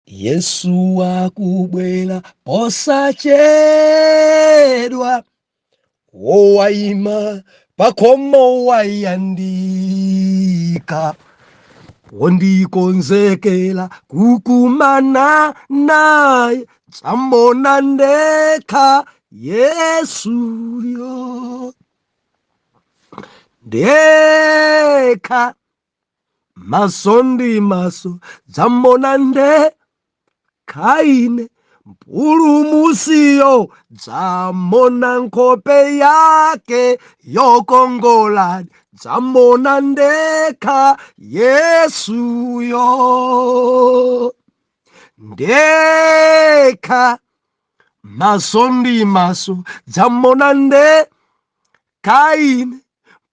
Yesu akubwera posachedwa, wowayima pakhomo wayandika, wondikonzekera kukumana naye, dzamona ndekha Yesuyo ndekha. Maso ndi maso, dzamona ndekha ine, mpulumusiyo dzamona nkhope yake yokongola, dzamona ndekha Yesuyo ndekha. Maso ndi maso, dzamona ndekha ine,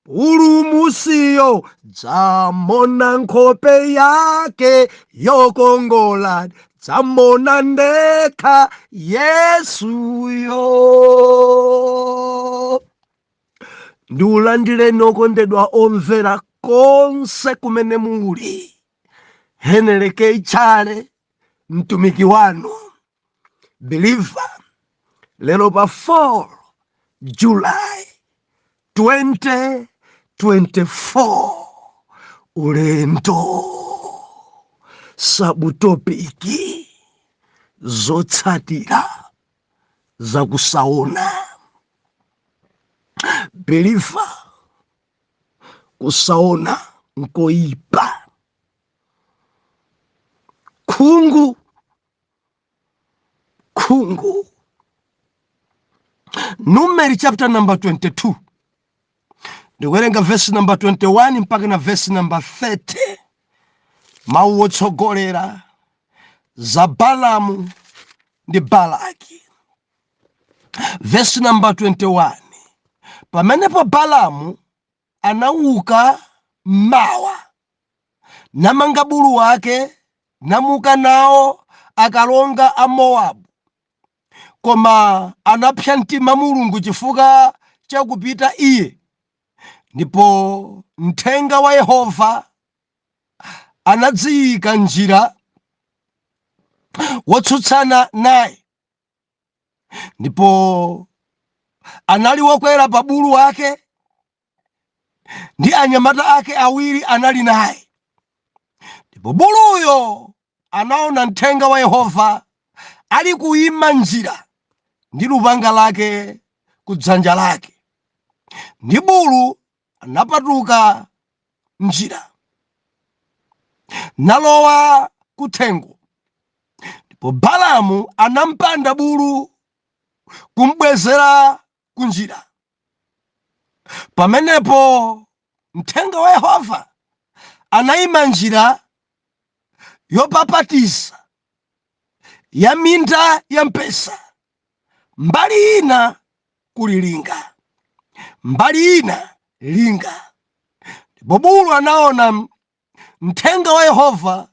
mpulumusiyo dzamona nkhope yake yokongola, dzamona ndekha Yesuyo. Ndiulandileni okondedwa omvera konse kumene muli. Henry K. Chale, mtumiki wanu, believer, lero pa 4 July 2024, ulendo sabutopiki zotsatira zakusaona. Believer, kusaona nkoipa. Khungu Numeri chapter number 22, ndikuwerenga verse number 21 mpaka na verse number 30. Mawu otsogolera za Balamu ndi Balaki. Verse number 21. Pamenepo Balamu anauka mmawa, namanga bulu wake, namuka nawo akalonga a Mowabu, koma anapsa mtima Mulungu chifukwa chakupita iye. Ndipo mthenga wa Yehova anadziyika njira wotsutsana naye, ndipo anali wokwera pa bulu wake ndi anyamata ake awiri anali naye. Ndipo buluyo anaona mthenga wa Yehova ali kuyima njira ndi lupanga lake kudzanja lake, ndi bulu anapatuka njira nalowa kuthengo. Ndipo Balamu anampanda bulu kumbwezera kunjira. Pamenepo mthenga wa Yehova anayima njira yopapatiza ya minda ya mpesa, mbali ina kuli linga, mbali ina linga. Ndipo bulu anaona mthenga wa Yehova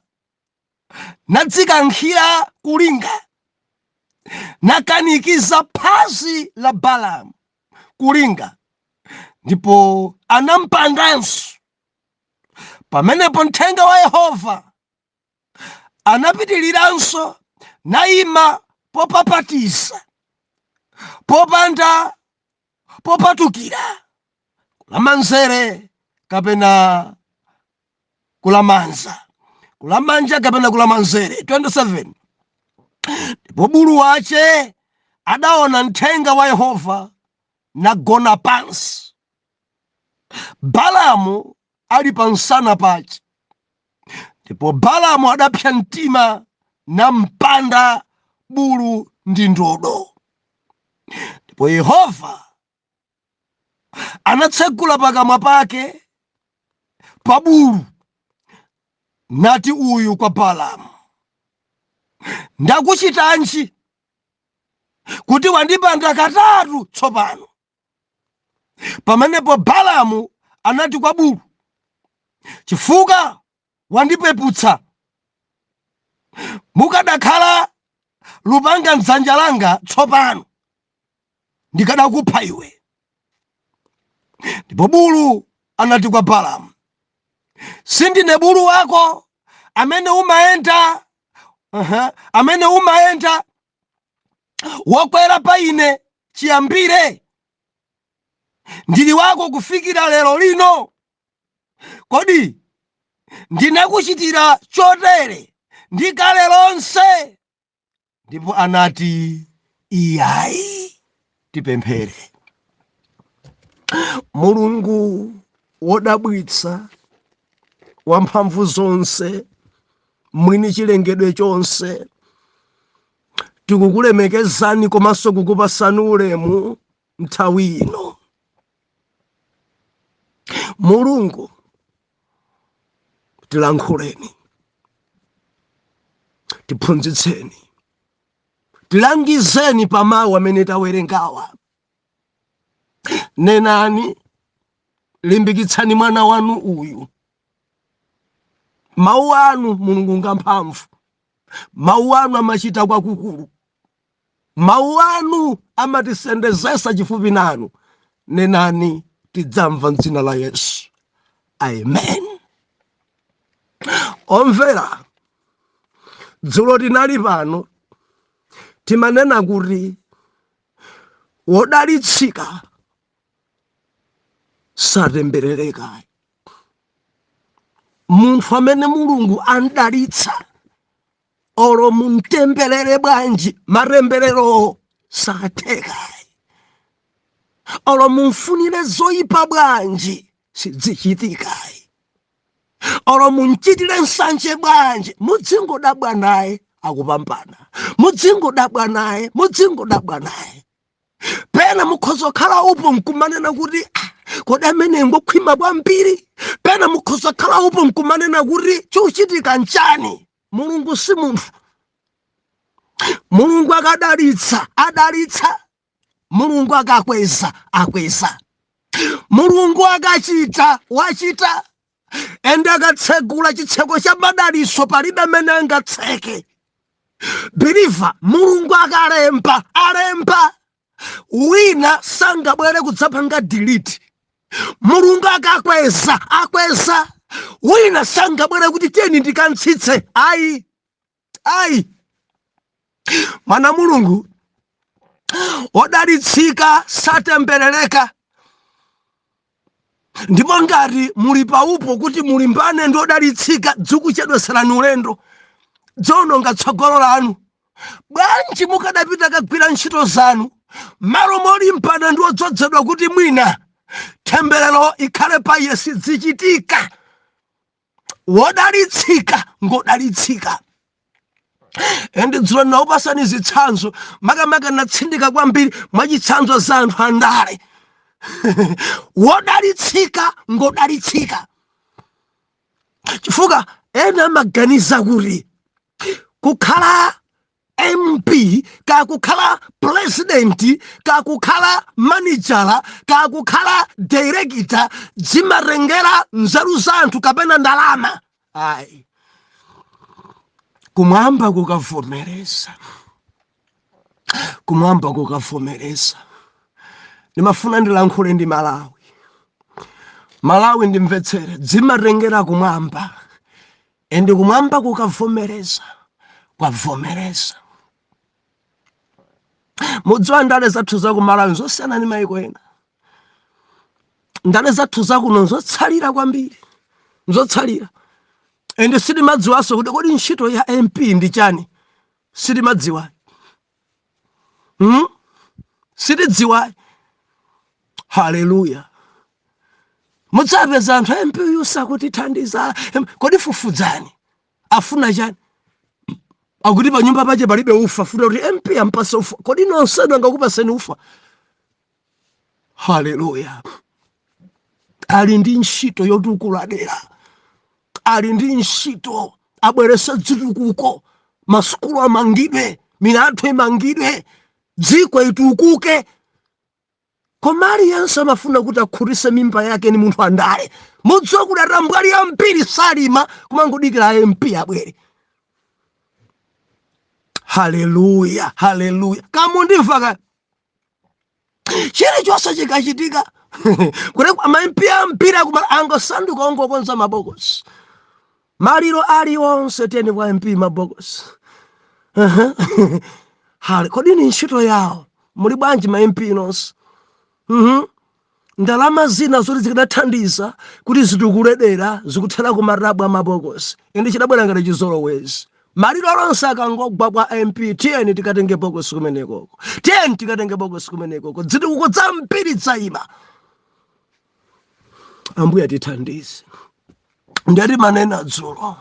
nadzikankhira kulinga, nakanikiza phasi la Balamu kulinga, ndipo anampandanso. Pamenepo mthenga wa Yehova anapitiliranso nayima popapatiza, popanda popatukira, kulamanzere kapena kulamanza, kulamanja kapena kulamanzere. 27. Ndipo bulu wace adaona mthenga wa Yehova nagona pansi, Balamu ali pansana pace. Ndipo Balamu adapsa mtima nampanda bulu ndi ndodo. Ndipo Yehova anatsegula pakamwa pake pa bulu, nati uyu kwa Balamu, ndakuchitanji kuti wandipanda katatu tsopano? Pamenepo Balamu anati kwa bulu, chifukwa wandipeputsa. Mukadakhala lupanga mdzanja langa tsopano, ndikadakupha iwe. Ndipo bulu anati kwa Balamu, sindine bulu wako amene umayenda amene umayenda wokwera pa ine chiyambire ndili wako kufikira lero lino. Kodi ndinakuchitira chotere ndi kale lonse? Ndipo anati iyayi. Tipemphere. Mulungu wodabwitsa, wamphamvu zonse, mwini chilengedwe chonse, tikukulemekezani komanso kukupasani ulemu nthawi ino. Mulungu, tilankhuleni, tiphunzitseni, tilangizeni pa mawu amene tawerengawa. Nenani, limbikitsani mwana wanu uyu. Mawu anu Mulungu ngamphamvu, mawu anu amachita kwakukulu, mawu anu amatisendezesa chifupi nanu. Nenani, tidzamva m'dzina la Yesu. Amen. Omvera, dzulo tinali pano timanena kuti wodalitsika satemberereka. Munthu amene Mulungu andalitsa, olo muntemberere bwanji matemberero satheka. Olo mumfunire zoyipa bwanji sizichitika. Olo munchitire nsanje bwanji mudzingodabwa naye akupambana, mudzingodabwa naye, mudzingodabwa naye. Pena mukhozokhala upo nkumanena kuti kodi amene ngokhwima kwambiri. Pena mukhozokhala upo nkumanena kuti chuchitika nchani. Mulungu si munthu. Mulungu akadalitsa adalitsa, Mulungu akakweza akweza, Mulungu akachita wachita. Ende akatsegula chitseko cha madalitso palibe amene angatseke. Believer, Mulungu akalemba alemba, wina sangabwere kudzapanga delete. Mulungu akakweza akweza, wina sangabwere kuti tiyeni ndikantsitse. Ayi. Mwana Mulungu wodalitsika satemberereka. Ndipo ngati muli paupo kuti mulimbane ndi odalitsika, dzikuchedweserani ulendo, dzononga tsogolo lanu. Bwanji mukadapita kagwira ntchito zanu malo molimbana ndi odzozedwa kuti mwina temberero ikhale pa iye sizichitika. Wodalitsika ngodalitsika. Ende dzulo naupasani zitsanzo makamaka natsindika kwambiri mwachitsanzo za anthu andale. Wodalitsika ngodalitsika. Chifukwa ena amaganiza kuti kukhala MP, kakukhala president, kakukhala manager, kakukhala director zimatengera nzeru za anthu kapena ndalama. Ayi. Kumwamba kukavomereza. Kumwamba kukavomereza. Ndimafuna ndilankhule ndi Malawi. Malawi ndimvetsere, zimatengera kumwamba. Ende kumwamba kukavomereza. Kwavomereza. Mudziwa ndale zathu za ku Malawi zosiyana ndi mayiko ena. Ndale zathu za kuno zotsalira kwambiri. Zotsalira. Ende sitimadziwanso kuti kodi ntchito ya MP ndi chani. Sitimadziwa. Sitidziwa. Hallelujah. Mudzapeza anthu MP yusa kuti thandiza. Kodi fufudzani. Afuna chani. Akuti pa nyumba pache palibe ufa. Funa kuti MP ampase ufa. Kodi nonsenu angakupaseni ufa. Hallelujah. Ali ndi ntchito yotukula dera. Ali ndi ntchito abweresa dzitukuko. Masukulu amangidwe, milatho imangidwe, dziko itukuke. Koma aliyense amafuna kuti akhutitse mimba yake ni munthu andale. Mudziwa kuti atambwali ambiri salima kumangodikira MP abwere. Hallelujah, hallelujah. Kamundimva ka chilichonse chikachitika kuti ama MP ambiri angosanduka ongokonza mabokosi. Maliro aliwonse teni kwa MP mabokosi. Hali kodi ni ntchito yawo muli bwanji ma MP inonso? Ndalama zina zoti zikanathandiza kuti zitukuledera zikuthera ku marabu amabokosi indi chidabwera ngati chizolowezi. Maliro lonse akangogwa kwa MP, tiyeni tikatenge bokosi kumenekoko, tiyeni tikatenge bokosi kumenekoko, zitukuko zambiri dzayima. Ambuye tithandize. Ndiyati manena dzulo,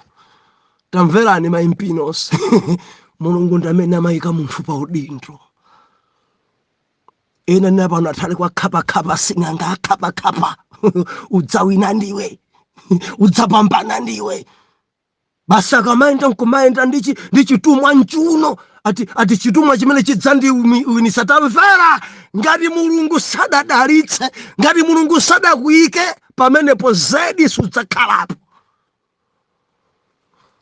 tamverani ma MP inonse. Mulungu ndamene amayika munthu pa udindo. Ena napa nathali kwa khapa sing'anga khapa udzawina ndiwe, udzapambana ndiwe. Basa kamaenda nkumaenda ndi chitumwa nchuno ati chitumwa chimene chidzandiwinisa. Tamvera, ngati Mulungu sadadalitse, ngati Mulungu sadakuyike pamenepo zedi sudzakhalapo.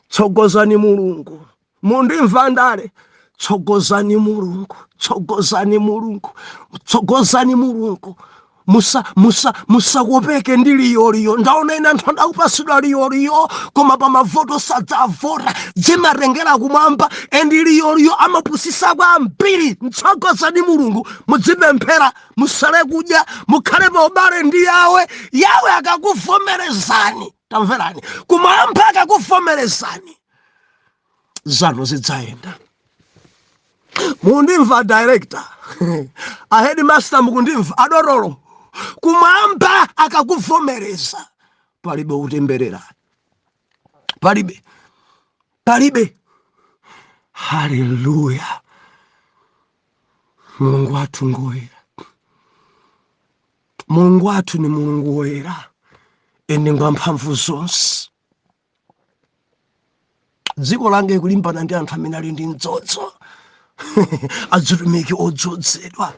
Tsogozani Mulungu. Mundimva ndale? Tsogozani Mulungu, tsogozani Mulungu, tsogozani Mulungu. Musakopeke ndi liyoliyo. Ndaona ina anthu adakupasidwa liyoliyo koma pa mavoto sadzavota, zimatengera kumwamba endi liyoliyo amapusisa kwa ambiri. Mtsogozani Mulungu, mudzipemphera, musale kudya, mukhale pa ubale ndi yawe akakuvomerezani. Tamverani, kumwamba akakuvomerezani, zanu zidzayenda. Mundimva director, a headmaster mukundimva, adorolo, kumwamba akakuvomereza palibe utemberera, palibe. Haleluya. Mulungu wathu ngoyera, Mulungu wathu ni Mulungu woyera ende ngwamphamvu zonse. Dziko lange kulimbana ndi anthu amene ali ndi mdzodzo. Azitumiki odzozedwa,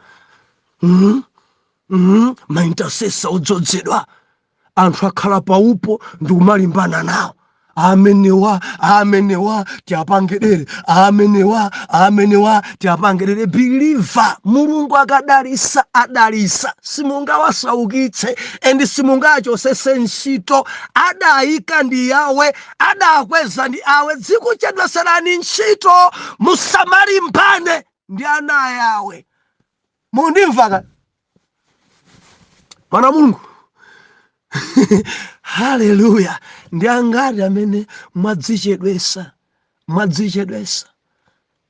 ma intercessor odzozedwa, anthu akhala paupo ndi kumalimbana nawo. Amenewa tiapangedere, amenewa tiapangedere. Believer, Mulungu akadalisa adalisa, simungawasaukitse endi simungachosese ntchito. Adayika ndi yawe, adakweza ndi awe. Zikuchedweserani ntchito, musamalimbane ndi ana yawe. Mundimva Pana Mulungu? Haleluya. Ndi angati amene mwadzichedwesa,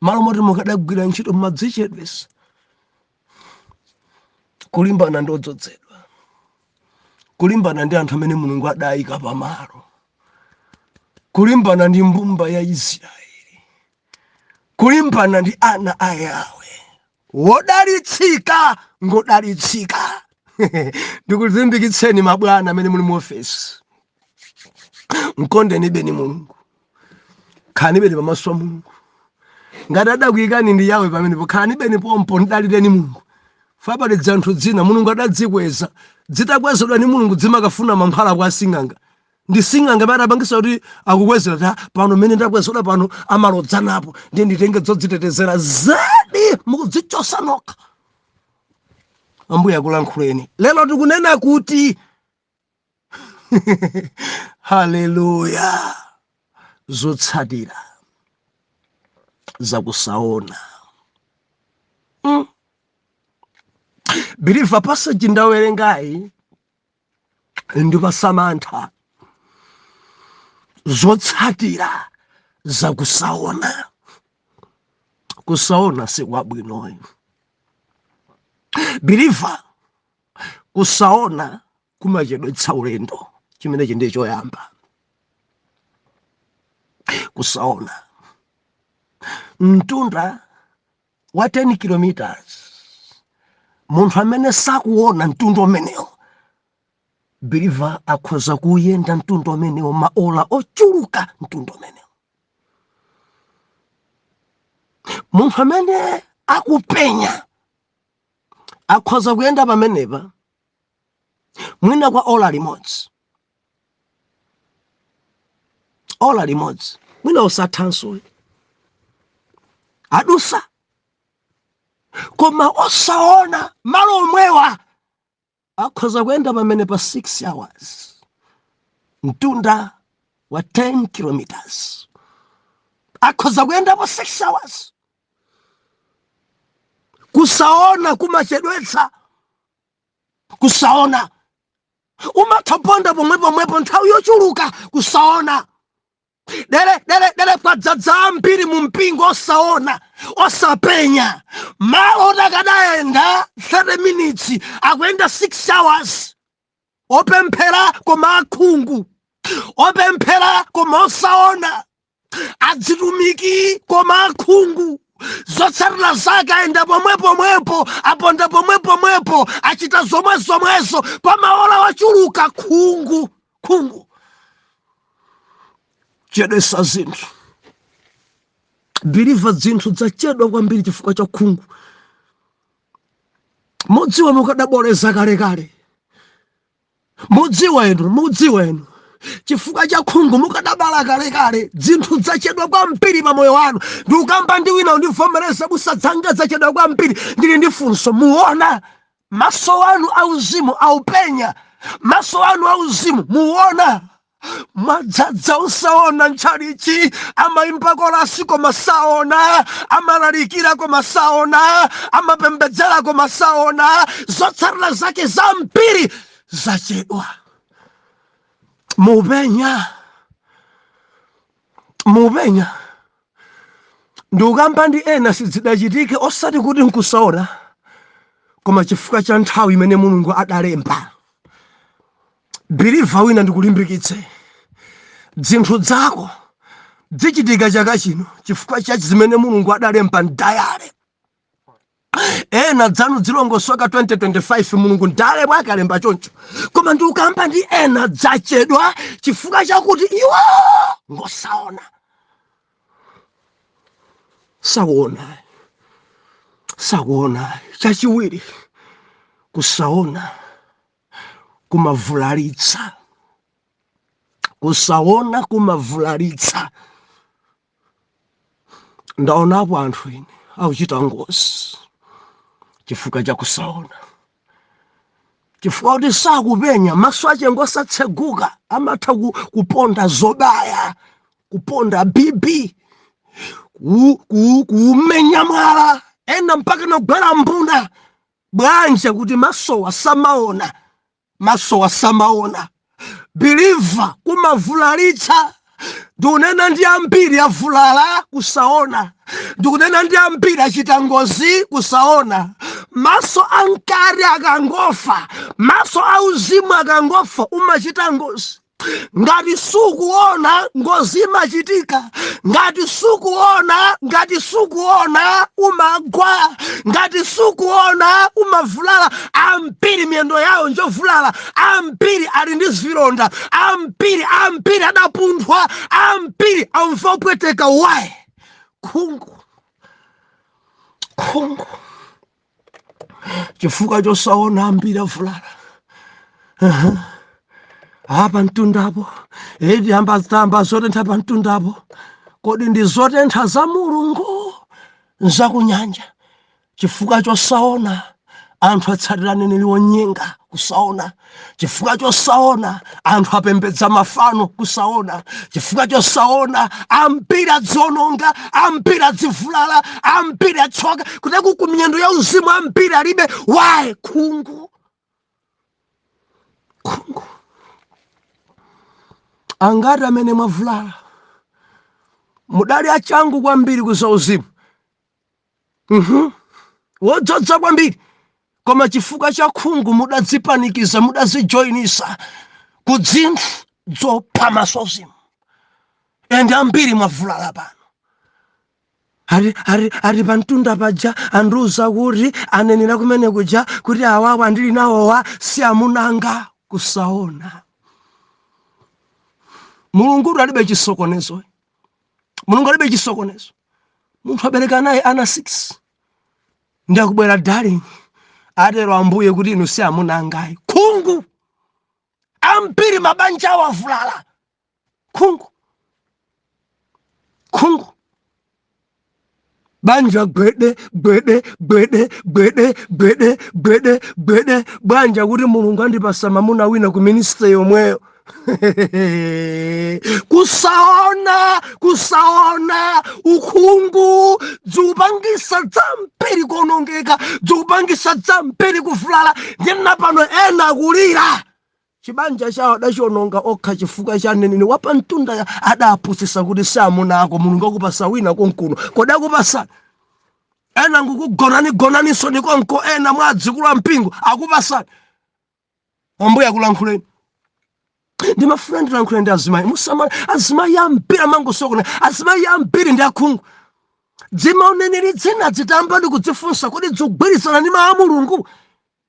malo moti mukadagwira ntchito mwadzichedwesa. Kulimbana ndi odzozedwa, kulimbana ndi anthu amene Mulungu adayika pamalo, kulimbana ndi mbumba ya Israeli, kulimbana ndi ana a Yawe. Wodalitsika ngodalitsika. Ndikulimbikitseni mabwana amene muli mu ofesi, mkondeni beni Mulungu, khani beni pamaso Mulungu. Ngati adakuyikani ndi yawe pamenepo, khani beni pompo, ndalireni Mulungu. Fabale dzanthu dzina Mulungu adadzikweza, dzitakwezedwa ni Mulungu dzimakafuna mankhwala kwa sing'anga. Ndi sing'anga amene apangisa kuti akukwezera pano mene ndakwezedwa pano amalodzanapo ndiye nditenge zodzitetezera. Zedi mukudzichosa nokha. Ambuye akulankhuleni. Lelo tikunena kuti haleluya, zotsatira zakusaona. Believer passage ndawerengayi ndi pasamantha. Zotsatira zakusaona. Kusaona sikwabwinoyo. Believer, kusaona kumachedwetsa ulendo. Chimenechi ndiye choyamba. Kusaona. Mtunda wa 10 kilometers. Munthu amene sakuona mtunda umenewo, Believer akhoza kuyenda mtunda umenewo maola ochuluka mtunda umenewo. Munthu amene akupenya akhoza kuyenda pamenepa mwina kwa ola limodzi. Mwina usathanso adusa. Koma osaona malo omwewa akhoza kuyenda pamenepa 6 hours. Mtunda wa 10 kilometers. akhoza kuyenda po 6 hours. Kusaona kumachedwetsa, kusaona umathaponda pomwepo nthawi yochuluka kusaona. Dere kwadzadza ambiri mu mpingo osaona, osapenya. Malo takadayenda 30 minutes akuyenda 6 hours. Opemphera koma akhungu, opemphera koma osaona, adzitumiki koma akhungu. Zotsatira zake ayenda pomwepo, aponda pomwepo, achita zomwezo pa maola wachuluka. Khungu chedwesa zinthu. Believe zinthu zachedwa kwambiri chifukwa cha khungu. Mudziwa mukadaboleza kale. Mudziwa enu chifukwa cha khungu mukadabala kale. Zinthu zachedwa kwambiri pa moyo wanu. Ndikukamba ndi wina undivomereza busadzanga zachedwa kwambiri. Ndili ndi funso, muona maso wanu auzimu aupenya? Maso wanu auzimu muona? Mwadzadza osaona ntchalichi, amayimba kolasi koma saona, amalalikira koma saona, amapembedzera koma saona. Zotsatira zake zambiri zachedwa. Mupenya. Ndikukamba ndi ena sizidachitike osati kuti nkusaona, koma chifukwa cha nthawi imene Mulungu adalemba. Believe wina ndikulimbikitse, zinthu zako zichitika chaka chino chifukwa cha zimene Mulungu adalemba ndayale. Ena dzanu zilongosoka 2025 Mulungu ndale mwake alemba choncho. Koma ndikukamba ndi ena zachedwa chifukwa chakuti iwo ngosaona. Saona. Chachiwiri, kusaona kumavulalitsa. Kusaona kumavulalitsa. Ndaonapo anthu ine akuchita ngozi chifukwa cha kusaona. Chifukwa kuti sakupenya, maso ache ngosatseguka, amatha kuponda zobaya, kuponda bibi, kumenya mwala, ena mpaka nogwera mbuna. Bwanja kuti maso wasamaona. Believer kumavulalitsa. Ndikunena ndi ambiri avulala kusaona. Ndikunena ndi ambiri achita ngozi kusaona. Maso ankari akangofa, maso auzimu akangofa umachita ngozi. Ngati sukuona ngozi imachitika. Ngati sukuona umagwa. Ngati sukuona umavulala. Ambiri miyendo yawo njovulala. Ambiri ali ndi zilonda. Ambiri adapunthwa. Ambiri amva kupweteka. Why? Khungu. Chifukwa chosaona ambiri avulala. Apa mtundapo, edi ambazitamba zotentha pa mtundapo. Kodi ndi zotentha za Mulungu zakunyanja? Chifukwa chosaona anthu atsatira aneneri onyenga kusaona. Chifukwa chosaona anthu apembedza mafano kusaona. Chifukwa chosaona ambiri adziononga, ambiri adzivulala, ambiri atshoka. Kuti kumiyendo ya uzimu ambiri alibe. Why? Khungu. Angati amene mwavulala mudali achangu kwambiri kusauzimu. Wodzodza kwambiri, koma chifukwa cha khungu mudadzipanikiza, mudadzijoinisa ku zinthu zopha masauzimu. Ende ambiri mwavulala pano. Ari pantunda paja andiuza kuti anenera kumene kuja kuti awawa andili nawowa si amunanga kusaona. Mulungu alibe chisokonezo. Munthu abereka naye ana 6. Ndi akubwera darling. Atero Ambuye kuti inu si amunangayi. Khungu. Ambiri mabanja awavulala. Khungu. Banja gwede. Banja kuti Mulungu andipasa mamuna wina ku ministry yomweyo. kusaona ukhungu dzupangisa dzampiri konongeka, dzupangisa dzampiri kuvulala. Ndina pano ena kulira chibanja chawo adachiononga okha chifukwa cha neneni wapa mtunda adapusisa kuti samuna ako mulungu akupasa wina konkuno kodakupasa ena ngukugonani soni konko ena mwadzikula mpingo akupasa. Ambuya kulankhuleni ndimafuna ndilankhule ndi azimayi musamala azimayi ambiri amangosokona, azimayi ambiri ndi akhungu. Dzima uneneri dzina dzitamba ndi kudzifunsa kuti dzigwirizana ndi mawu a Mulungu.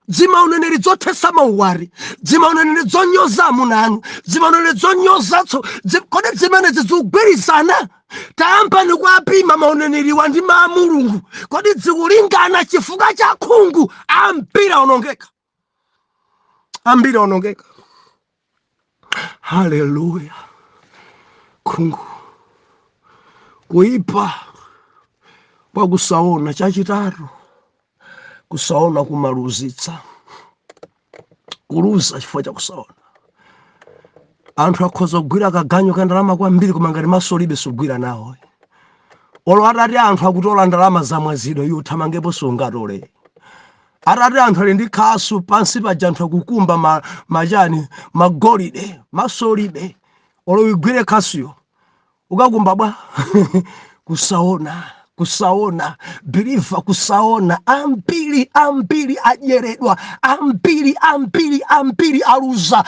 Dzima uneneri dzothesa mauwari, dzima uneneri dzonyoza amuna anu, dzima uneneri dzonyozatso, kodi zimenezi dzigwirizana? Tayamba ndi kuapima mauneneriwa ndi mawu a Mulungu, kodi dzikulingana? Chifukwa cha khungu ambiri aonongeka, ambiri aonongeka. Haleluya. Khungu kuipa kwa kusaona, chachitatu kusaona kumaluzitsa, kuluza chifukwa cha kusaona. Anthu akhoza kugwira kaganyo ka ndalama kwambiri koma ngati maso libe sugwira nawo. Olo atati anthu akutola ndalama za mwazidwa iwo thamangepo sungatole. Atati anthu ali ndi khasu pansi paja anthu akukumba majani magolide maso libe, olo wigwire khasuyo ukakumba bwa kusaona biliva kusaona. Ambiri ajeredwa, ambiri aluza,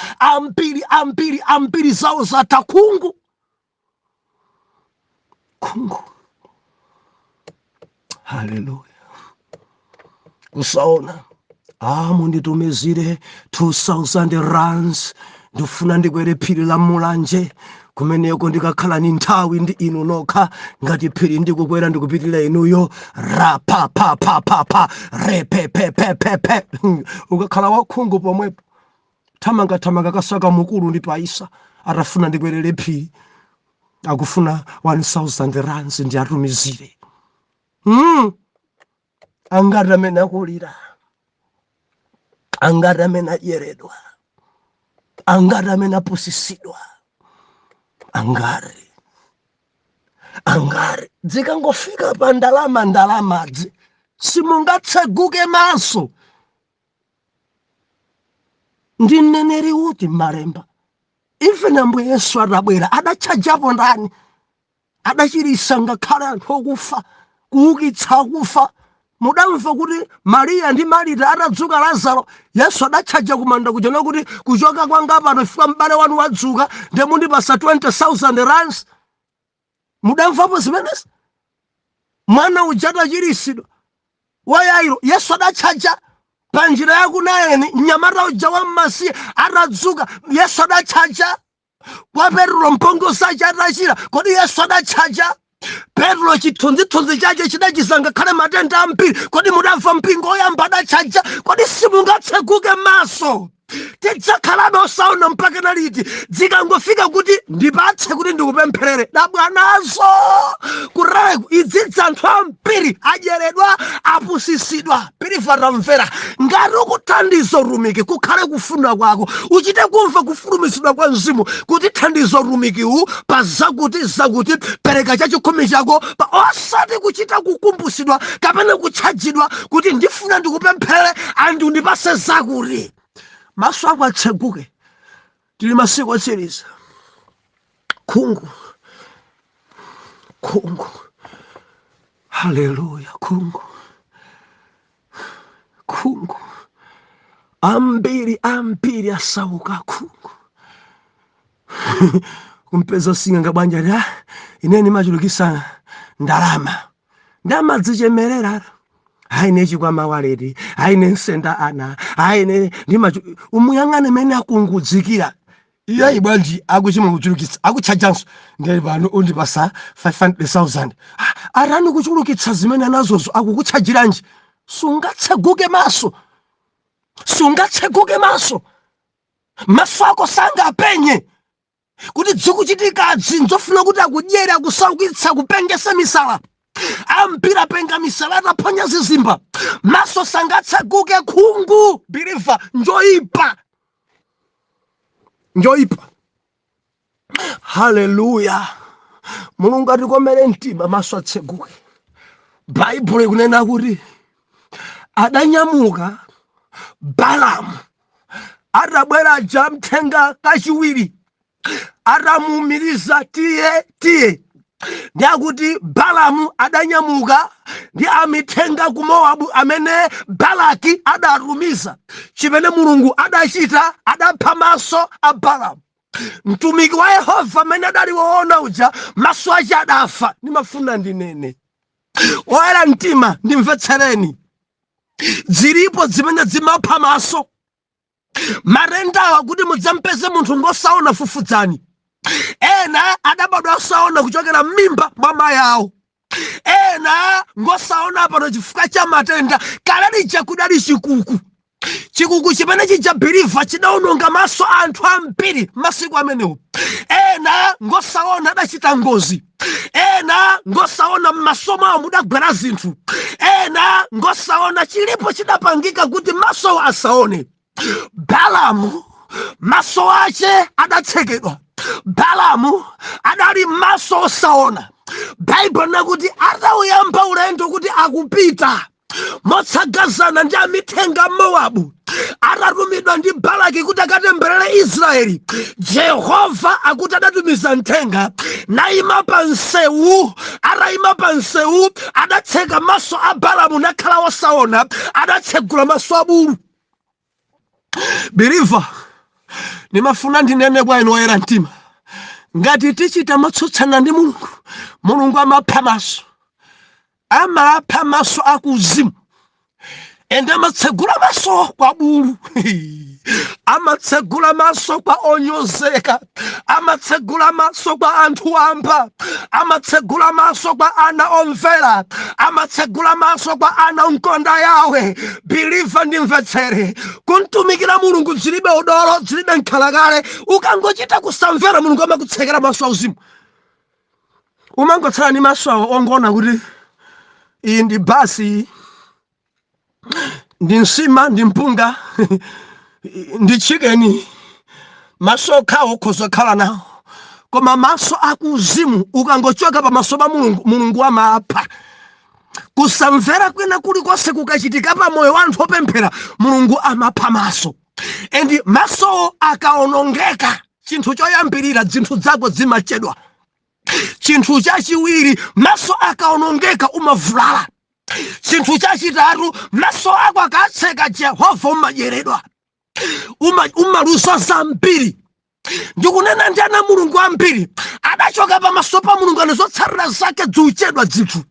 ambiri zawo zata khungu. Haleluya. Kusaona munditumizire 2,000 rands ndifuna ndikwere phiri la mulanje kumeneko ndikakhala ni nthawi ndi inu nokha ngati phiri ndikukwera ndikupitira inuyo pa repepepepepe. Ukakhala wakhungu pomwepo thamanga kasaka mukulu ndi paisa atafuna ndikwerere phiri akufuna 1,000 rands ndi atumizire. Angati amene akulira, angati amene ajeredwa, angati amene apusisidwa, angari dzikangofika pa ndalamadzi simungatseguke maso. Ndi mneneri uti m'malemba even Ambuye Yesu atabwera adachajapo ndani, adachirisa ngakhale anthu okufa, kuukitsa akufa. Mudamva kuti Mariya ndi Marita atadzuka Lazaro, Yesu adachaja kumanda kuja kuti kuchoka kwanga pano fika m'bale wanu wadzuka ndi mundipasa 20,000 rands. Mudamvapo zimenezi? Mwana uja atachirisidwa wa Yairo, Yesu adachaja pa njira ya ku Naini. Mnyamata uja wa mmasiye atadzuka, Yesu adachaja. Kwa Petro mpongozi aja atachira, kodi Yesu adachaja? Petro chithunzithunzi chache chidachizanga khale matenda ambiri, kodi mudamva mpingo oyamba adachaja? Kodi simungatseguke maso? Tidzakhalabe osaona mpaka na liti? Dzikangofika kuti ndipatse kuti ndikupempherere dabwanazo kuregu idzidza anthu ambiri ajeredwa, apusisidwa. Pilifa tamvera, ngati ukuthandizo rumiki kukhale kufuna kwako, uchite kumva kufulumisidwa kwa Mzimu kuti thandizo rumikiwu pa zakuti pereka chachikhumi chako, osati kuchita kukumbusidwa kapena kutchajidwa kuti ndifuna ndikupempherere andi undipase zakuti. Maso ako atseguke, tili masiku otsiriza. Khungu. Haleluya. Khungu ambiri asauka khungu. Kumpeza singa banja ineni machulukisana ndalama dzichemerera. Haine chikwama waleti, haine nsenda ana, haine umuyang'ane mene akungudzikira. Iya ibwanji akuchimwe kuchulukitsa, akuchajanso ngeli pano undipasa 500,000. Arani kuchulukitsa zimene anazozo akukuchajiranji. Sungatseguke maso. Maso ako sangapenye kuti dzikuchitika nzofuna kuti akudyere akusaukitsa kupengesa misala. Ambira penga misala ataphonya zizimba. Maso sangatseguke khungu. Biliva njoipa. Haleluya. Mulungu atikomere mtima, maso atseguke. Baibulo ikunena kuti adanyamuka Balamu atabwera aja mthenga kachiwiri atamuwumiriza tiye ndi akuti Balamu adanyamuka ndi amithenga ku Mowabu amene Balaki adatumiza. Chimene Mulungu adachita, adapha maso a Balamu. Mtumiki wa Yehova amene adali woona uja maso ache adafa. Ndimafuna ndinene, oyera mtima ndimvetsereni, zilipo zimene zimapha maso. Marendawa kuti mudzampeze munthu ngosaona, fufudzani. Ena adabadwa osaona kuchokera m'mimba mwa mayi awo. Ena ngosaona pano chifukwa cha matenda. Kalali chakudali chikuku. Chikuku chimene chijabhiriva chidawononga maso anthu ambiri masiku amenewo. Ena ngosaona adachita ngozi. Ena ngosaona m'maso mwawo mudagwera zinthu. Ena ngosaona chilipo chidapangika kuti maso asaone. Balamu maso ache adatsekedwa. Balamu adali maso osaona. Baibulo nakuti atawuyamba ulendo kuti akupita motsagazana ndi amithenga Mowabu, atatumidwa ndi Balaki kuti akatemberere Israeli. Jehova akuti adatumiza mthenga nayima pa nsewu. Atayima pa nsewu adatseka maso a Balamu nakhala osaona, adatsegula maso a bulu. Believer, nimafuna ndinene kwa inu oyera mtima, ngati tichita motsutsana ndi Mulungu, Mulungu amapha maso. Amapha maso akuzimu. Ende amatsegula maso kwa bulu. Amatsegula maso kwa onyozeka. Amatsegula maso kwa anthu amba. Amatsegula maso kwa ana omvera. Amatsegula maso kwa ana unkonda yawe. Believer ndimvetsere, kuntumikira Mulungu zilibe udolo, zilibe nkhalakale. Ukangochita kusamvera, Mulungu amakutsekera maso auzimu. Umangotsala ni maso awo ongona kuti iyi ndi basi, ndi nsima, ndi mpunga, ndi chicken. Maso okhawo ukhoza kukhala nawo. Koma maso akuzimu ukangochoka pa maso pa Mulungu, Mulungu amapha. Kusamvera kwina kulikonse kukachitika pa moyo wa anthu opemphera, Mulungu amapha maso. Endi maso akaonongeka, chinthu choyambirira zinthu zako zimachedwa. Chinthu chachiwiri, maso akaonongeka umavulala. Chinthu chachitatu, maso ako akatseka, Jehova umajeredwa. Umaluso zambiri. Ndikunena ndi ana Mulungu ambiri adachoka pa maso pa Mulungu anazotsarira zake ziuchedwa zinthu.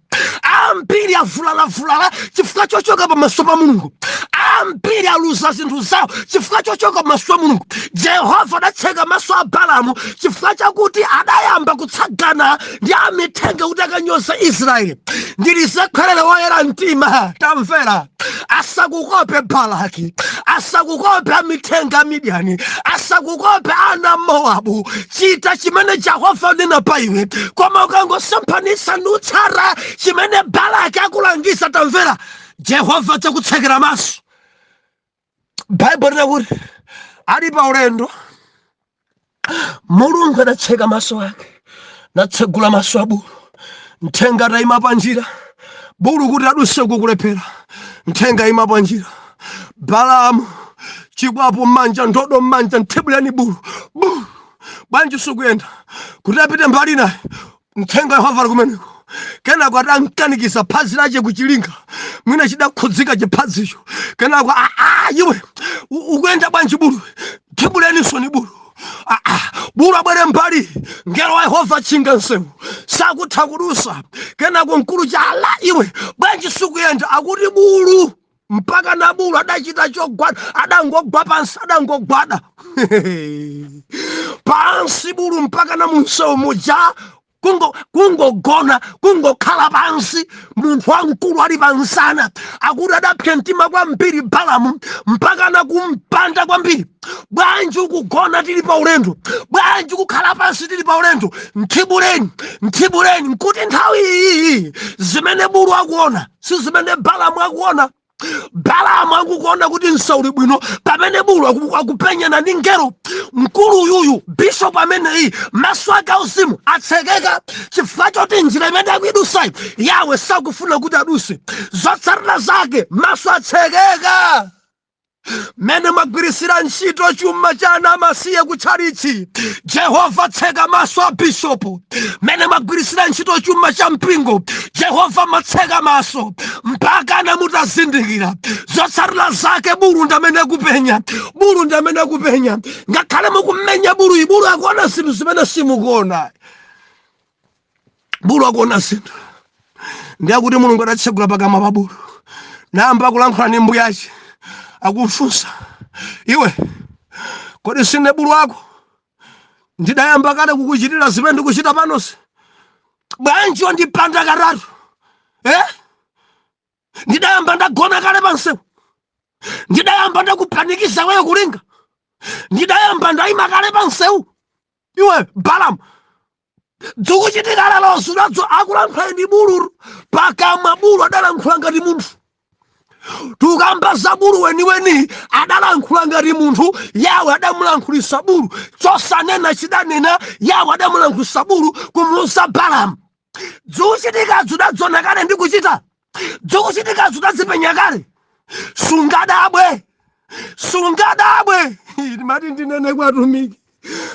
Ambiri avulala chifukwa chochoka pa maso pa Mulungu. Ambiri aluza zinthu zawo chifukwa chochoka pa maso pa Mulungu. Jehova adatseka maso a Balamu chifukwa chakuti adayamba kutsagana ndi amithenga kuti akanyoza Israeli. Ndilisekhalele woyera mtima, tamvera. Asakukope Balaki, asakukope amithenga Midiani, asakukope ana Mowabu. Chita chimene Jehova nena pa iwe. Koma ukangosemphanisa nutsara chimene Balaki akulangisa, tamvera, Jehova chakutsekera maso. Bible nakuti ali pa ulendo, Mulungu adatseka maso ake, natsegula maso a bulu. Mthenga atayima pa njira, bulu kuti aduse kukulephera, mthenga ayima pa njira. Balamu chikwapo m'manja, ndodo m'manja, nthebuleni bulu. Bwanji sukuyenda kuti apite mbali naye. Mthenga Yehova ali kumeneko. Kenako atankanikisa phazi lache kuchilinga, mwina chidakhudzika chiphazicho. Kenako iwe ukuyenda bwanji bulu? Thebuleniso ni bulu. Bulu abwere mbali, ngelo wa Yehova chinga nsewu sakutha kudusa. Kenako mkulu chala, iwe bwanji sukuyenda? Akuti bulu mpaka na bulu adachita chogwada, adangogwa pansi, adangogwada pansi bulu mpaka na munsewu muja kungogona, kungokhala pansi. Munthu wamkulu ali pansana, akuti adapsa mtima kwambiri Balamu mpaka na kumpanda kwambiri. Bwanji ukugona tili pa ulendo? Bwanji kukhala pansi tili pa ulendo? Nthibuleni, nkuti nthawi iyi zimene bulu akuona si zimene Balamu akuona. Balaamu akukuona kuti nsauli bwino pamene bulu akupenyana ndi ngelo mkulu yuyu bishop amene maso ake auzimu atsekeka chifukwa choti njira imene akuidusayi Yawe sakufuna kuti aduse. Zotsatira zake maso atsekeka. Mene magwirisira ntchito chuma cha ana amasiye kutchalichi Jehova tseka maso a bishopu. Mene magwirisira ntchito chuma cha mpingo Jehova matseka maso mpaka anamutazindikira. Zotsatira zake bulu ndamene kupenya, bulu ndamene kupenya. Ngakhale mukumenya bulu bulu akuona zinthu zimene simukuona. Bulu akuona zinthu. Ndiyakuti Mulungu adatsekula pakamwa pa bulu nayamba kulankhula ndi mbuyace akufunsa, iwe kodi sine bulu wako ndidayamba kale kukuchitira zimene ndikuchita panosi? Bwanji wandipanda katatu? Ndidayamba ndagona kale pansewu? Ndidayamba ndakupanikiza wewe kulinga? Ndidayamba ndayima kale pansewu? Iwe Balaamu dzikuchitika lero sunadzo akulankhula ndi bulu pakamwa bulu adalankhula ngati munthu. Tukamba za bulu weniweni adalankhula ngati munthu. Yawe adamulankhulisa bulu chosanena chidanena. Yawe adamulankhulisa bulu kumuuza Balaamu. Dzikuchitika zudadzona kale ndikuchita, dzikuchitika zudadzipenya kale. Sungadabwe, sungadabwe. Ndimati ndinene kwa atumiki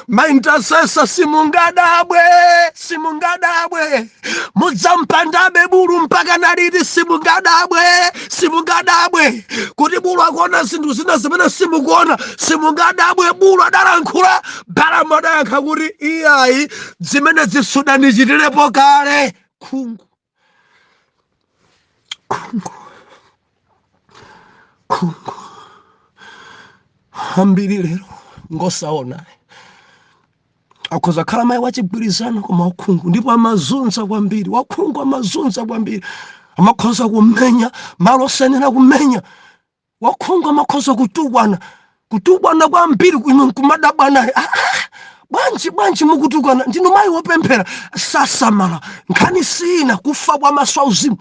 maintasesa simungadabwe, simungadabwe. Mudzampandabe bulu mpaka naliti? Simungadabwe, simungadabwe. Kuti bulu akuona zinthu zina zimene simukuona, simungadabwe. Bulu adalankhula, Balaamu adayankha kuti iyayi zimene zisudandichitirepo kale. Khungu, khungu, khungu. Ambiri lero ngosaona akhoza khala mayi wachigwirizano koma wakhungu ndipo amazunza kwambiri. Wakhungu amazunza kwambiri, amakhoza kumenya malo osenera kumenya. Wakhungu amakhoza kutukwana kwambiri kumadabwa naye. Bwanji mukutukwana? Ndinu mayi wopemphera. Sasamala nkhani sina kufa kwa maso auzimu,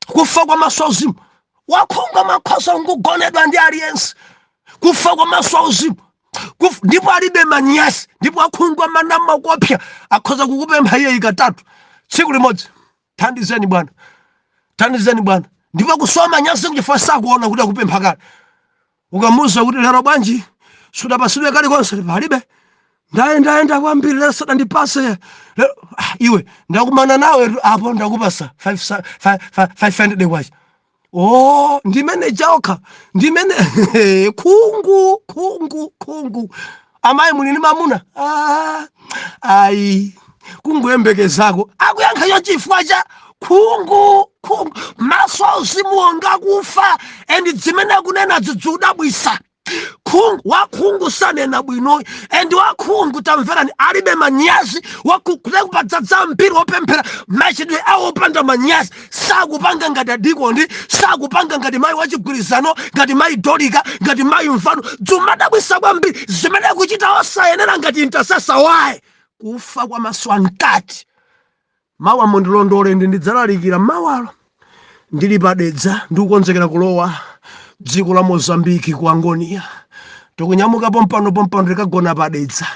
kufa kwa maso auzimu. Wakhungu amakhoza kugonedwa ndi aliyense, kufa kwa maso auzimu. Ndipo alibe manyasi, ndipo wakhungu amanama kopya akhoza kukupempha iye katatu tsiku limodzi. Thandizeni Bwana, thandizeni Bwana. Ndipo kusoma manyasi kuchifukwa sakuona kuti akupempha kale. Ukamuza kuti lero bwanji sudapasidwe kale konse? Palibe. Ndayenda kwambiri lero sadandipase. Iwe ndakumana nawe apo ndakupasa 500 kwacha. Oh, ndimene jauka, ndimene khungu. Amayi mulini mamuna? Ayi, kunguyembekezako. Akuyankha chifukwa cha khungu. Maso auzimu wanga kufa and zimene akunena zidzudabwisa. Wakhungu sanena bwino and wakhungu tamverani alibe manyazi. Wakupadzadza mpiri wopemphera machidwe awo opanda manyazi. Sakupanga ngati adikondi, sakupanga ngati mayi wachigwirizano, ngati mayi Dolika, ngati mayi Mfano. Zimadabwisa kwambiri zimene kuchita osayenera ngati intercessor waye. Kufa kwa maso ankati. Mawa mondilondole ndidzalalikira mawalo ndili padedza ndikukonzekera kulowa dziko la Mozambiki ku Angonia. Tikunyamuka pompano tikagona padedza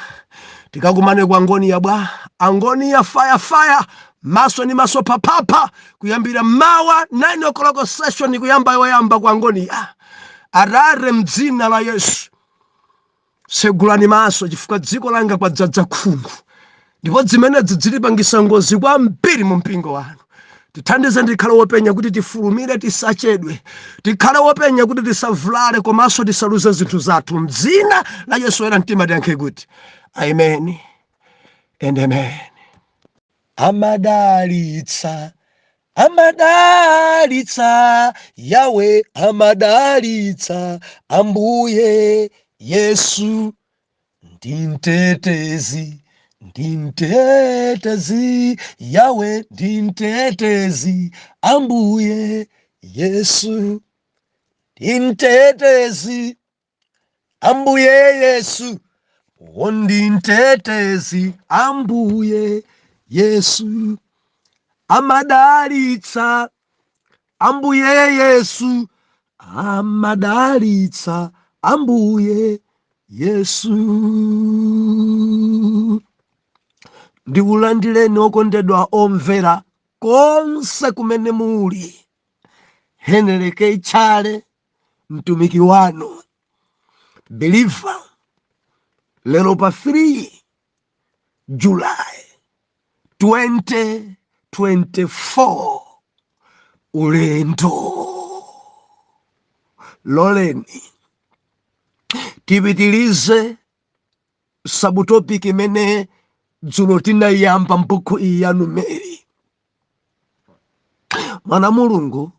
tikakumane ku Angonia bwa. Angonia fire maso ni maso papapa kuyambira mawa 9 o'clock session kuyamba ku Angonia. Arare mdzina la Yesu segulani maso chifukwa dziko langa kwadzadza khungu. Ndipo zimene zilipangisa ngozi kwambiri mu mpingo wanu. Tithandize ndikhale wopenya kuti tifulumire tisachedwe. Tikhale wopenya kuti tisavulale komanso tisaluze zinthu zathu. Mdzina la Yesu era mtima tiyankhe kuti amen and amen. Amadalitsa Yawe, amadalitsa Ambuye Yesu ndimtetezi Yawe ndimtetezi Ambuye Yesu ndimtetezi Ambuye Yesu ndimtetezi Ambuye Yesu amadalitsa Ambuye Yesu amadalitsa Ambuye Yesu. Ndikulandireni okondedwa omvera konse kumene muli. Henry K. Chale, mtumiki wanu, believer. Lero pa 3 July 2024, ulendo. Loleni tipitilize subtopic imene dzulo tinayamba mbuku iyi ya Numeri. Mwana Mulungu,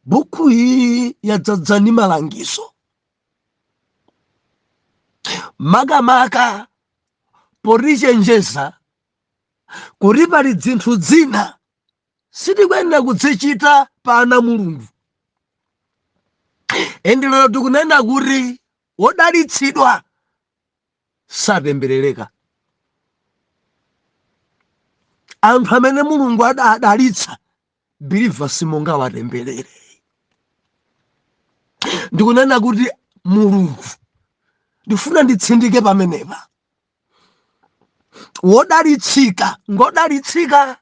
buku iyi yadzadza ndi malangizo. Makamaka potichenjeza kuti pali zinthu zina sitikuyenera kuzichita pa ana Mulungu. Ende lero tikunena kuti wodalitsidwa satemberereka. Anthu amene Mulungu adalitsa, believer simonga watemberere. Ndikunena kuti Mulungu, ndifuna nditsindike pamenepa. Wodalitsika ngodalitsika.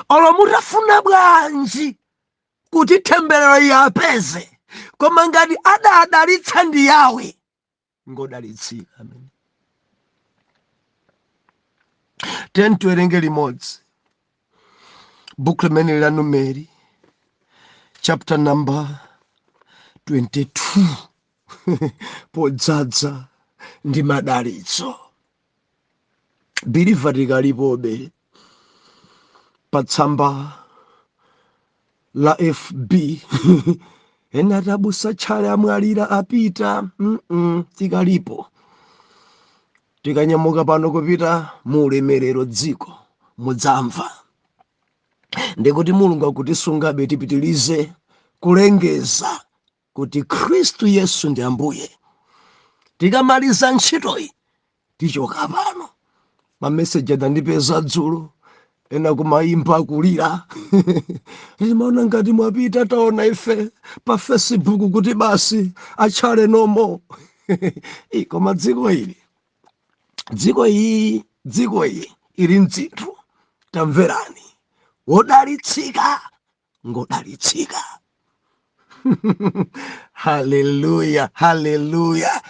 Olo mutafuna bwanji kuti temberero yapeze, koma ngati adalitsa ndi Yawe, ngodalitsika. Amen. Tiwerenge limodzi buku limene la Numeri, chapter number 22. Podzadza ndi madalitso. Believer tikalipobe pa tsamba la FB ena tabusa Chale amwalira apita. Tikalipo, tikanyamuka pano kupita mu ulemerero dziko mudzamva. Ndikuti Mulungu akutisungabe tipitilize kulengeza kuti Khristu Yesu ndi Ambuye. Tikamaliza ntchitoyi tichoka pano. Mameseji adandipeza dzulo, ena kumayimba kulira. Timaona ngati mwapita, taona ife pa Facebook kuti basi Achale nomo. Koma dziko iyi ili mdzinthu. Tamverani, wodalitsika ngodalitsika. Hallelujah, hallelujah.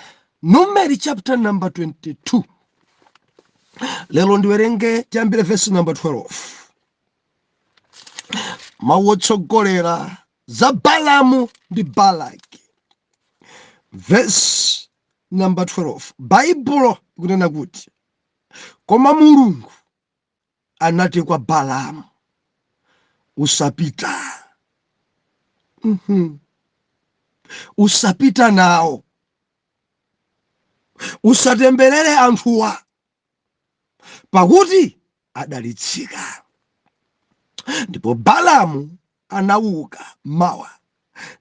Numeri chapter number 22. Lelo ndiwerenge tiyambire verse number 12. Mawotsogolera za Balamu ndi Balaki. Verse number 12. Baibulo ikunena kuti, koma Mulungu anati kwa Balamu, usapita. Usapita nawo. Usatemberere anthuwa, pakuti adalitsika. Ndipo Balamu anauka mawa,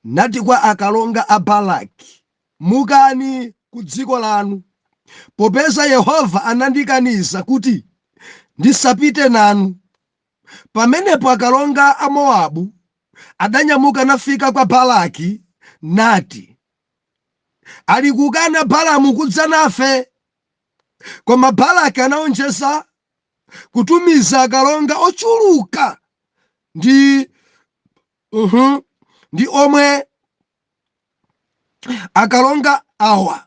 nati kwa akalonga a Balaki, mukani ku dziko lanu, popeza Yehova anandikaniza kuti ndisapite nanu. Pamenepo akalonga a Mowabu adanyamuka nafika kwa Balaki nati, ali kukana Balamu kudza nafe. Koma Balaki anaonjeza kutumiza akalonga ochuluka ndi omwe akalonga awa.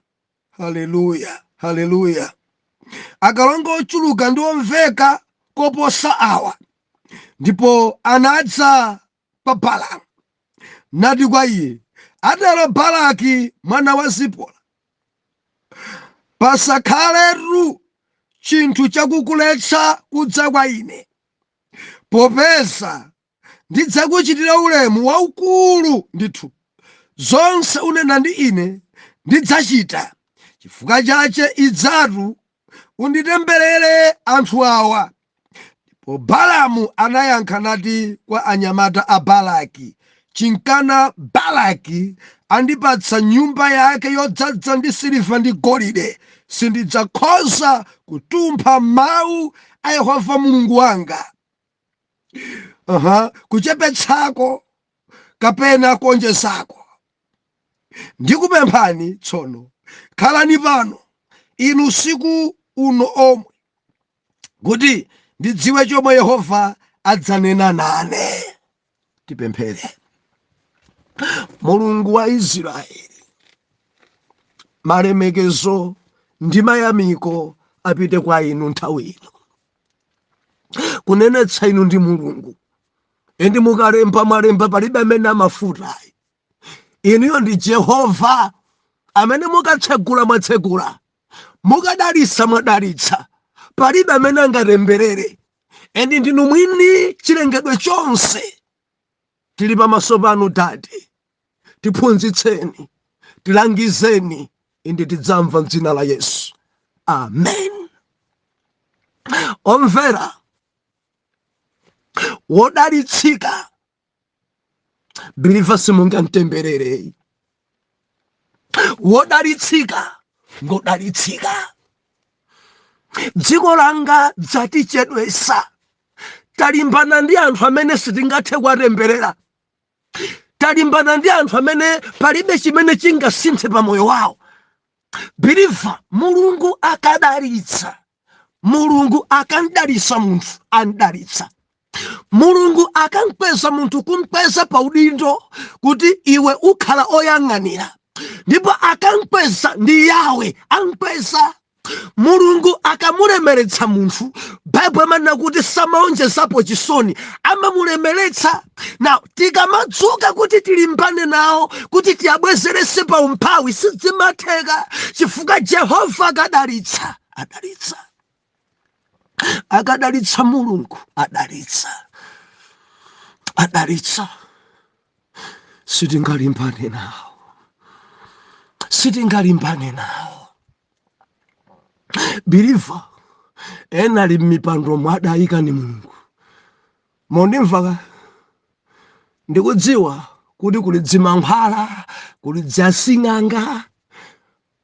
Haleluya, haleluya. Akalonga ochuluka ndi omveka koposa awa. Ndipo anadza kwa Balamu nati kwa iye, atero Balaki mwana wa Zipola, pasakhaletu chinthu chakukuletsa kudza kwa ine, popeza ndidzakuchitira ulemu waukulu ndithu. Zonse unena ndi ine ndidzachita. Chifukwa chache idzatu unditemberere anthu awa. Ndipo Balamu anayankha nati kwa anyamata a Balaki, chinkana Balaki andipatsa nyumba yake yodzadza ndi siliva ndi golide, sindidzakhoza kutumpha mawu a Yehova Mulungu wanga. Kuchepetsako kapena kuonjezako. Ndikupemphani tsono, khalani pano inu usiku uno omwe, kuti ndidziwe chomwe Yehova adzanena nane. Tipemphere. Mulungu wa Israeli, malemekezo ndi mayamiko apite kwa inu nthawi ino. Kunenetsa inu ndi Mulungu, endi mukalemba malemba palibe amene amafuta. Inuyo ndi Jehova amene mukatsegula mwatsegula, mukadalitsa mwadalitsa, palibe amene angatemberere. Endi ndinu mwini chilengedwe chonse. Tili pamaso panu Tate, tiphunzitseni, tilangizeni, indi tidzamva m'dzina la Yesu. Amen. Omvera, wodalitsika biliva simungamtemberere. Wodalitsika ngodalitsika. Dziko langa dzatichedwesa. Talimbana ndi anthu amene sitingathe kuwatemberera. Talimbana ndi anthu amene palibe chimene chingasinthe pa moyo wawo. Biliva Mulungu akadalitsa. Mulungu akandalitsa munthu andalitsa. Mulungu akamkweza munthu kumkweza pa udindo kuti iwe ukhala oyang'anira. Ndipo akamkweza ndi Yawe amkweza. Mulungu akamulemeretsa munthu, Bible manena kuti samaonjezapo chisoni, amamulemeretsa. Na tikamadzuka kuti tilimbane nawo, kuti tiyabwezerese pa umphawi, sizimatheka chifukwa Jehova akadalitsa, adalitsa. Akadalitsa Mulungu, adalitsa. Adalitsa. Sitingalimbane nawo. Sitingalimbane nawo. Biliva, ena ali m'mipando mwadayika ni Mulungu. Mondimva ndikudziwa kuti kuli dzimankhwala, kuli dzasing'anga.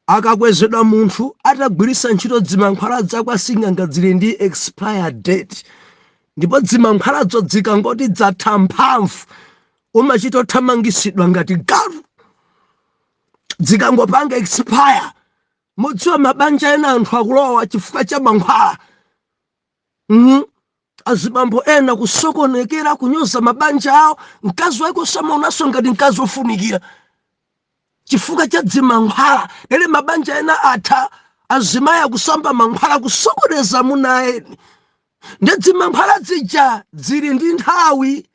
Akakwezedwa munthu atagwiritsa ntchito dzimankhwala zakwasing'anga zili ndi expire date. Ndipo dzimankhwalazo zikangoti dzatha mphamvu, umachita othamangisidwa ngati galu. Zikangopanga expire, mudziwa mabanja ena anthu akulowa chifukwa cha mankhwala. Azibambo ena kusokonekera kunyoza mabanja awo, mkazi wake usamaonanso ngati mkazi ofunikira chifukwa cha dzimankhwala. Lero mabanja ena atha, azimayi akusamba mankhwala kusokoneza amuna eni. Ndi dzimankhwala zija zili ndi nthawi,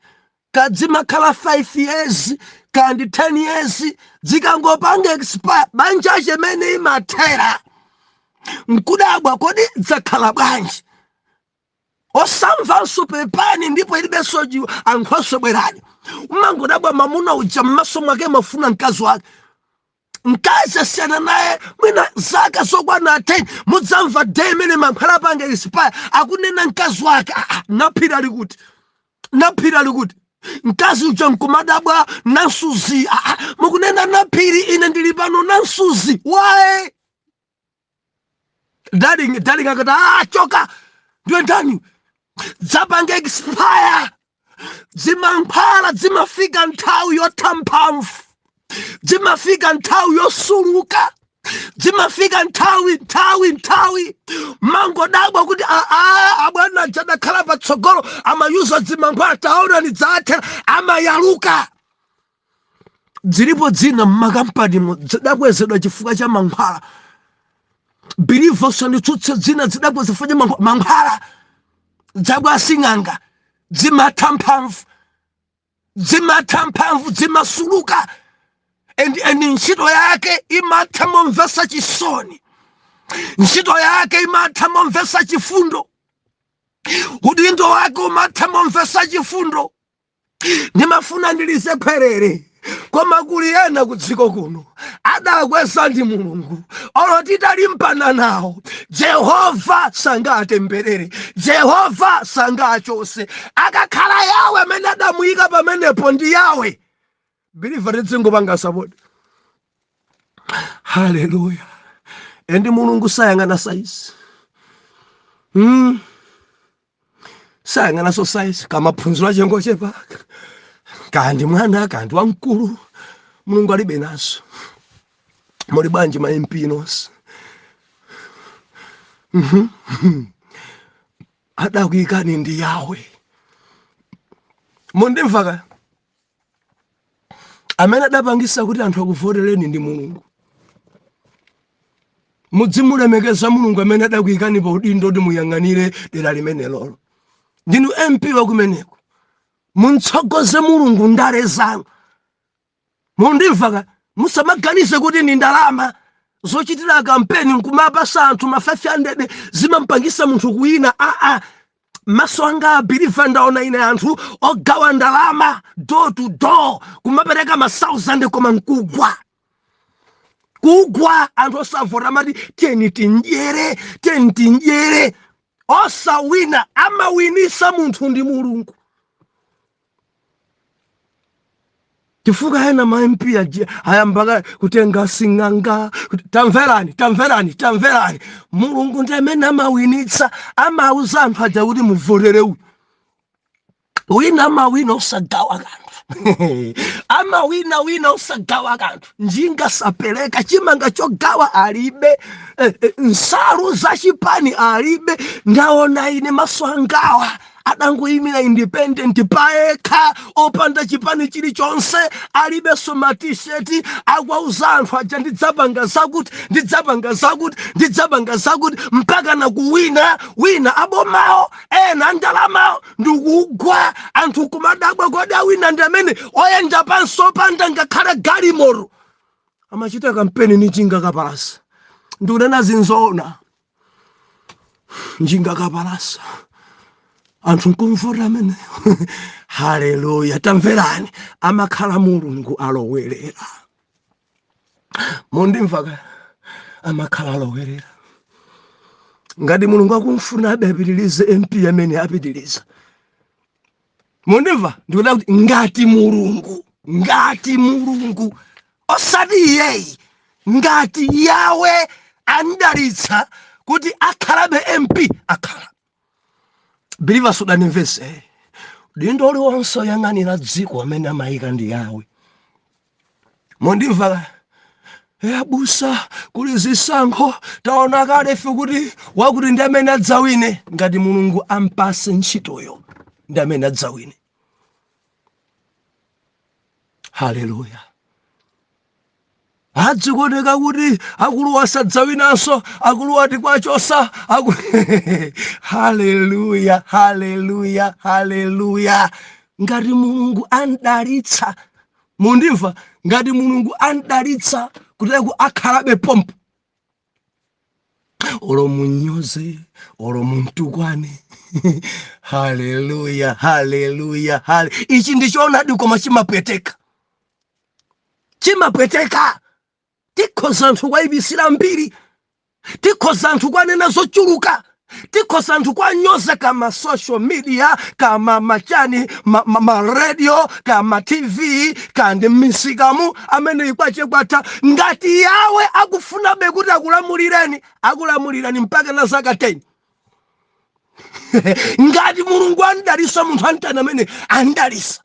kadzimakhala 5 years kandi 10 years, zikangopanga expire banja chemene imathera. Nkudabwa kodi dzakhala bwanji? Osamvanso pepani ndipo ilibenso ankhonso bwerani. Umangodabwa mamuna uja m'maso mwake mafuna mkazi wake. Mkazi asiyana naye mwina zaka zokwana 10, mudzamva day imene mankhwala panga expire akunena mkazi wake. Naphira likuti. Naphira likuti. Mkazi uja nkumadabwa nansuzi. Mukunena naphiri, ine ndili pano nansuzi. Why? Darling akati choka. Ndiwe ndani? Dzapanga expire. Dzimankhwala dzimafika nthawi yotha mphamvu. Dzimafika nthawi yosuluka. Dzimafika nthawi. Mangodabwa kuti abwana jadakhala patsogolo amayuza dzimankhwala, taona ni dzatha, amayaluka. Dzilipo dzina m'makampani zidabwezedwa chifukwa cha mankhwala. Biliva usanditsutse dzina zidabwezedwa chifukwa cha mankhwala. Dzabwasing'anga dzimatha mphamvu, dzimasuluka. Endi ntchito yake imatha momvesa chisoni. Ntchito yake imatha momvesa chifundo. Udindo wake umatha momvesa chifundo. Ndimafuna ndilize pherere, koma kuli ena kudziko kuno adakweza ndi Mulungu. Oloti talimbana nawo, Jehova sangatemberere, Jehova sangachose. Akakhala Yawe amene adamuyika pamenepo ndi Yawe. Biliva tizingopanga sabodi. Hallelujah. Endi Mulungu sayang'ana size. Sayang'ana so size. Kama phunziro chengo chepa, kandi mwana kandi wamkulu Mulungu alibe nazo. Muli bwanji ma MP nonse. Adakwikani ndi yawe. Mundimvaka amene adapangisa kuti anthu akuvotereni ndi Mulungu. Mudzimulemekeza Mulungu amene adakwikani pa udindo kuti muyang'anire dera limene lolo. Ndinu MP wakumeneko. Muntsogoze Mulungu ndale zanu. Mundimvaka musamaganize kuti ni ndalama zochitira kampeni nkumapasa anthu ma 500 zimampangisa munthu kuina. Maso anga biliva ndaona ine anthu ogawa ndalama door to door kumapereka ma 1000 koma nkugwa anthu osavota mati teni tindyere osawina amawinisa munthu ndi Mulungu. Chifukwa ena ma MP ayambaka kutenga sing'anga. Tamverani Mulungu ndi amene amawinitsa, amauza anthu aja kuti muvotere uyu. Wina amawina osagawa kanthu. Amawina osagawa kanthu. Njinga sapeleka chimanga chogawa alibe. Nsalu za chipani alibe. Ndaona ine maso angawa adangoyimira independent paekha opanda chipani chilichonse alibe soma t-shirt akwauza anthu aja ndidzapanga zakuti mpaka na kuwina abomawo ena ndalamawo ndikugwa anthu kumadabwa kodi awina ndi amene oyenja pansi opanda ngakhale galimoro amachita kampeni ni Njinga Kapalasa. Ndikunena zinzoona. Njinga Kapalasa anthu nkumvota amene. Haleluya. Tamverani amakhala Mulungu alowerera. Mundimvaka amakhala alowerera. Ngati Mulungu akumfuna apitirize MP amene apitiriza. Mundimva ndikuda kuti ngati Mulungu osati yeyi ngati yawe andalitsa kuti akhalabe MP akhala. Believe Sudan invese. Dindo liwonse yang'anira dziko amene amayika ndi yawe. Mundimva abusa kuli zisankho taona kale ife kuti wakuti ndi amene adzawine. Ngati Mulungu ampase ntchitoyo ndi amene adzawine. Haleluya. Adzikoneka kuti akulu asadzawinanso akulu ati kwachosa haleluya. Ngati Mulungu andalitsa. Mundimva ngati Mulungu andalitsa kuti akhalabe pompo. Olo munyoze olo muntukwane. Haleluya. Ichi ndichoonadi koma chimapweteka. Tikhoza anthu kwaibisira mbiri. Tikhoza anthu kwanena zochuluka. Tikhoza anthu kwanyoza kama social media, kama machani, ma radio, kama TV, kandi misikamu amene ikwache kwata. Ngati yawe akufuna bekuti akulamulirani mpaka na zaka 10. Ngati Mulungu andalisa munthu antana amene andalisa.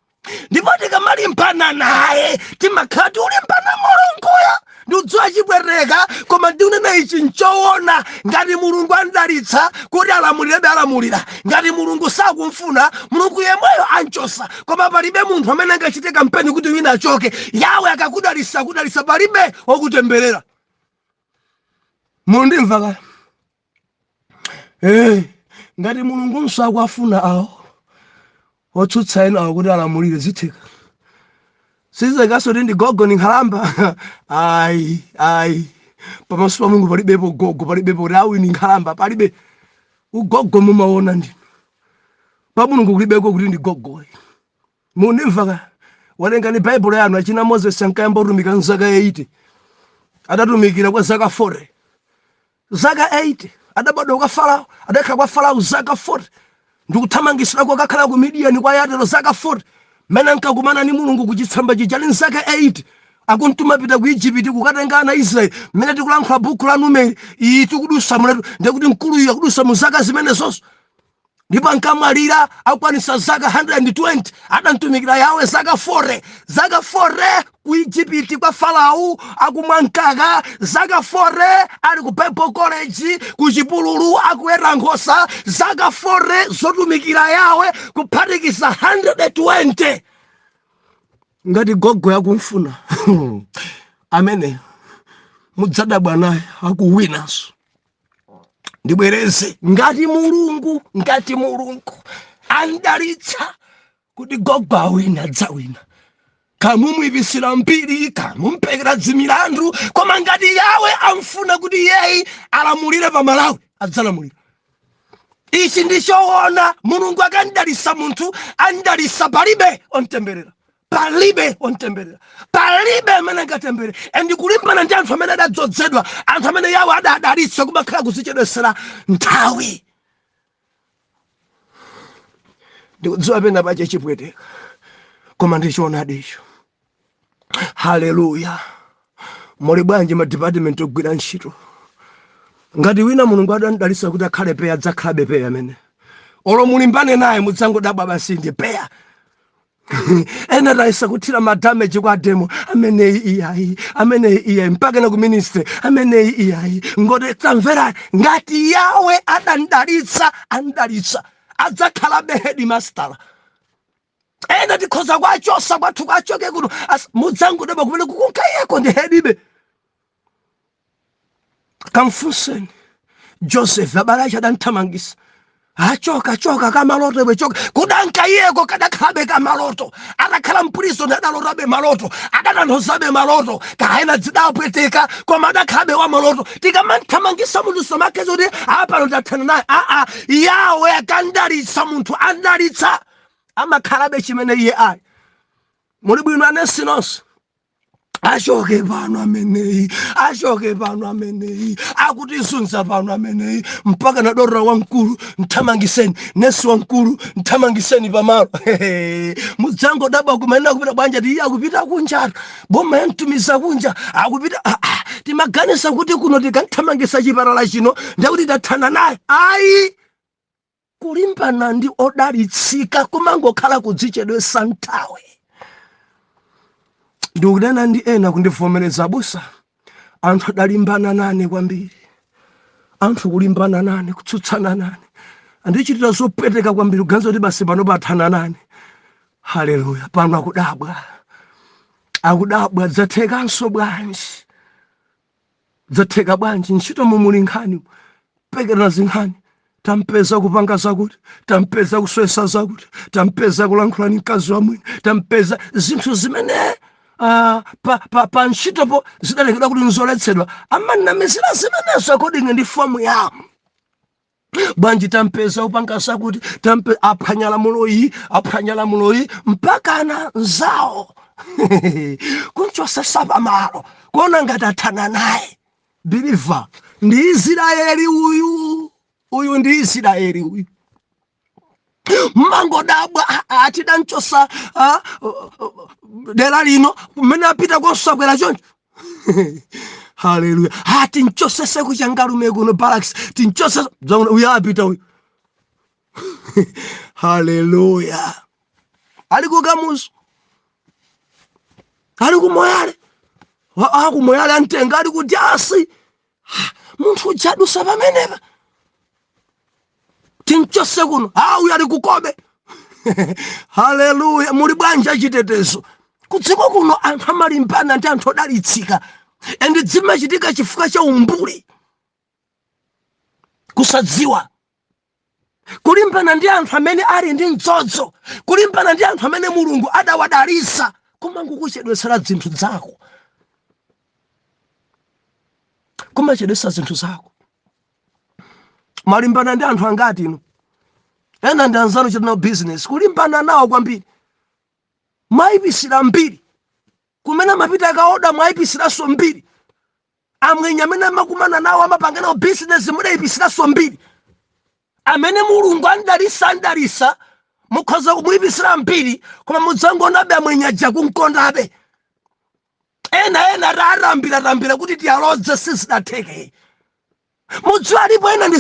Ndipo tikamalimpana naye timakhati ulimpana Mulunguyo ndiudziwa chibwereka koma ndiunena ichi nchoona. Ngati Mulungu andalitsa kuti alamulira. Ngati Mulungu sakumfuna Mulungu yemweyo anchosa. Koma palibe munthu amene angachite kampeni kuti wina achoke. Yawe akakudalisa palibe wokutemberera. Mundimva ngati Mulungu sakwafuna awo otsutsa ena akuti alamulire zitheka. Sizakaso ndi gogo ni nkhalamba. Ayi. Pamaso pa Mulungu palibepo gogo, palibepo rawi ni nkhalamba, palibe ugogo mumaona ndi. Pa Mulungu kulibeko kuti ndi gogo. Mundimva walenga ni Bible yanu achina Moses ankayamba kutumika nzaka 80. Adatumikira kwa zaka 40. Zaka 80 adabadwa kwa Farao, adakhala kwa Farao zaka 40. Ndikuthamangisira kwa kakhala ku Midian kwa yatero zaka 40. Mena nkakumana ni Mulungu kuchitsamba chijali zaka 8. Akuntuma pita ku Egypt kukatenga ana Israeli. Mena tikulankhula buku la Numeri tikudutsa mulatu ndikuti mkulu yakudusa mu zaka zimene zonse. ndipo ankamwalira akwanisa zaka 120 adantumikira Yawe zaka 4 ku Egypt kwa Farao akumwa mkaka, zaka 4 ali ku Bible College ku chipululu akuweta nkhosa, zaka 4 zotumikira Yawe kuphatikiza 120. Ngati gogo yakumfuna amene mudzadabwa naye akuwinanso. Ndibwereze ngati mulungu andalitsa kuti gogo awina dzawina, kamumuyipitsira mbiri kamumpekera dzimilandu, koma ngati Yawe amfuna kuti yeyi alamulire pa Malawi adzalamulira. Ichi ndichoona. Mulungu akandalitsa munthu andalitsa palibe ontemberera, palibe amene angatemberere. Endi kulimbana ndi anthu amene adadzozedwa, anthu amene Yawe adadalitsa kumakhala kuzichedwetsera nthawi. Ndikudziwa pena pache chipweteka, koma ndichoonadi icho. Haleluya. Muli bwanji ma department ogwira ntchito? Ngati wina Mulungu adandalitsa kuti akhale peya, adzakhalabe peya amene. Olo mulimbane naye mudzangodabwa basi ndi peya. Ena taisa kuthira madamage kwa demo, amene iyayi mpaka na ku ministry, amene iyayi ngode tamvera. Ngati Yawe adandalitsa adzakhalabe headmaster. Ena tikhoza kwachosa kwathu kwachoke kuno mudzangodabwa kumene kukunkayeko ndi headibe. Kamfunseni Joseph abalacha adanthamangisa, achoka kamaloto bwechoka kudankayeko kadakhabe kamaloto, adakhala mprisoni adalotabe maloto, adananthozabe maloto, kaena dzidapweteka koma adakhabe wa maloto. Tikamanthamangisa munthu somakeza kuti apano ndathana naye. Yawe akandalitsa munthu andalitsa amakhalabe chimene iye ali. Muli bwino anesi nonse? Achoke pano ameneyi akutisunza pano ameneyi mpaka na dora wamkulu nthamangiseni, nesi wamkulu nthamangiseni pamalo. Mudzangodabwa kumanena kupita bwanja ti akupita kunja, boma yantumiza kunja akupita. Timaganisa kuti kuno tikanthamangisa chipatala chino ndakuti tathana naye. Ayi, kulimbana ndi odalitsika kumangokhala kudzichedwetsa nthawi. Ndikudana ndi ena kundivomereza abusa, anthu adalimbana nane kwambiri, anthu kulimbana nane, kutsutsana nane, andichitira zopweteka kwambiri, kuganiza kuti basi pano pathana nane. Haleluya. Pano akudabwa dzathekanso bwanji, dzatheka bwanji ntchito mumuli nkhani pekerana zinkhani. Tampeza kupanga zakuti, tampeza kuswesa zakuti, tampeza kulankhula ni mkazi wa mwini, tampeza zinthu zimene pa ntchitopo zidalekeda kuti nzoletsedwa. Amanamizira zimenezo according ndi fomu yawo. Bwanji tampeza upanga zakuti, aphwanya lamulo iyi mpaka ana nzawo kunchosesa pamalo kuona ngati athana naye. Believer ndi Israeli uyu ndi Israeli uyu. Mangodabwa atidanchosa dera lino kumene apita kosakwera choncho. Haleluya. Tinchosese kuchangalume kuno barracks, tinchosese uyu apita uyu. Haleluya. Ali kukamuzu, ali kumoyale, kumoyale antenga, ali kudyasi. Munthu ujadusa pamenepa tinchose kuno, uyu ali kukobe. Haleluya. Muli bwanja chitetezo kudziko kuno, anthu amalimbana ndi anthu odalitsika, and zimachitika chifukwa cha umbuli, kusadziwa. Kulimbana ndi anthu amene ali ndi mdzodzi, kulimbana ndi anthu amene Mulungu adawadalitsa, kumangokuchedwetsera zinthu zako, kumachedwetsa zinthu zako. Malimbana ndi anthu angati ino? Ena ndi anzanu chitinawo business, kulimbana nawo kwambiri, mwayipisira mbiri, kumene mapita akaoda mwayipisiranso mbiri. Amwenye amene amakumana nawo amapanga nawo business mudayipisiranso mbiri. Amene Mulungu andalitsa mukhoza kumuyipisira mbiri, koma mudzangonabe amwenye aja kunkondabe. Ena rarambira kuti tiyalodze sizidatheke. Mudziwa alipo ena ndi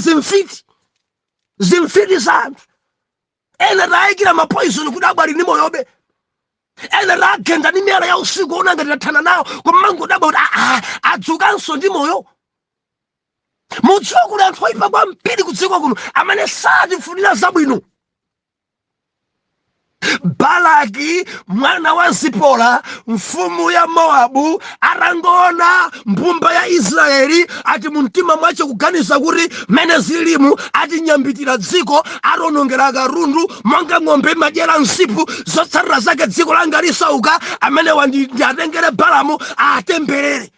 zimfiti za anthu. ena raikira mapoison kuti abwali ni moyobe, ena ragenda ni miyala ya usiku ona ngati tathana nawo kumango daba kuti adzukanso ndi moyo. Mudziwa kuti anthu oyipa kwambiri kudziko kuno amene satifunira zabwino. Balaki mwana wa Zipora mfumu ya Moabu arangoona mbumba ya Israeli ati mumtima mwace kuganiza kuti mene zilimu ati nyambitira dziko aronongera karundu monga ng'ombe madyera nsipu zotsatira zake dziko langa lisauka amene wandiatengere Balamu atemberere.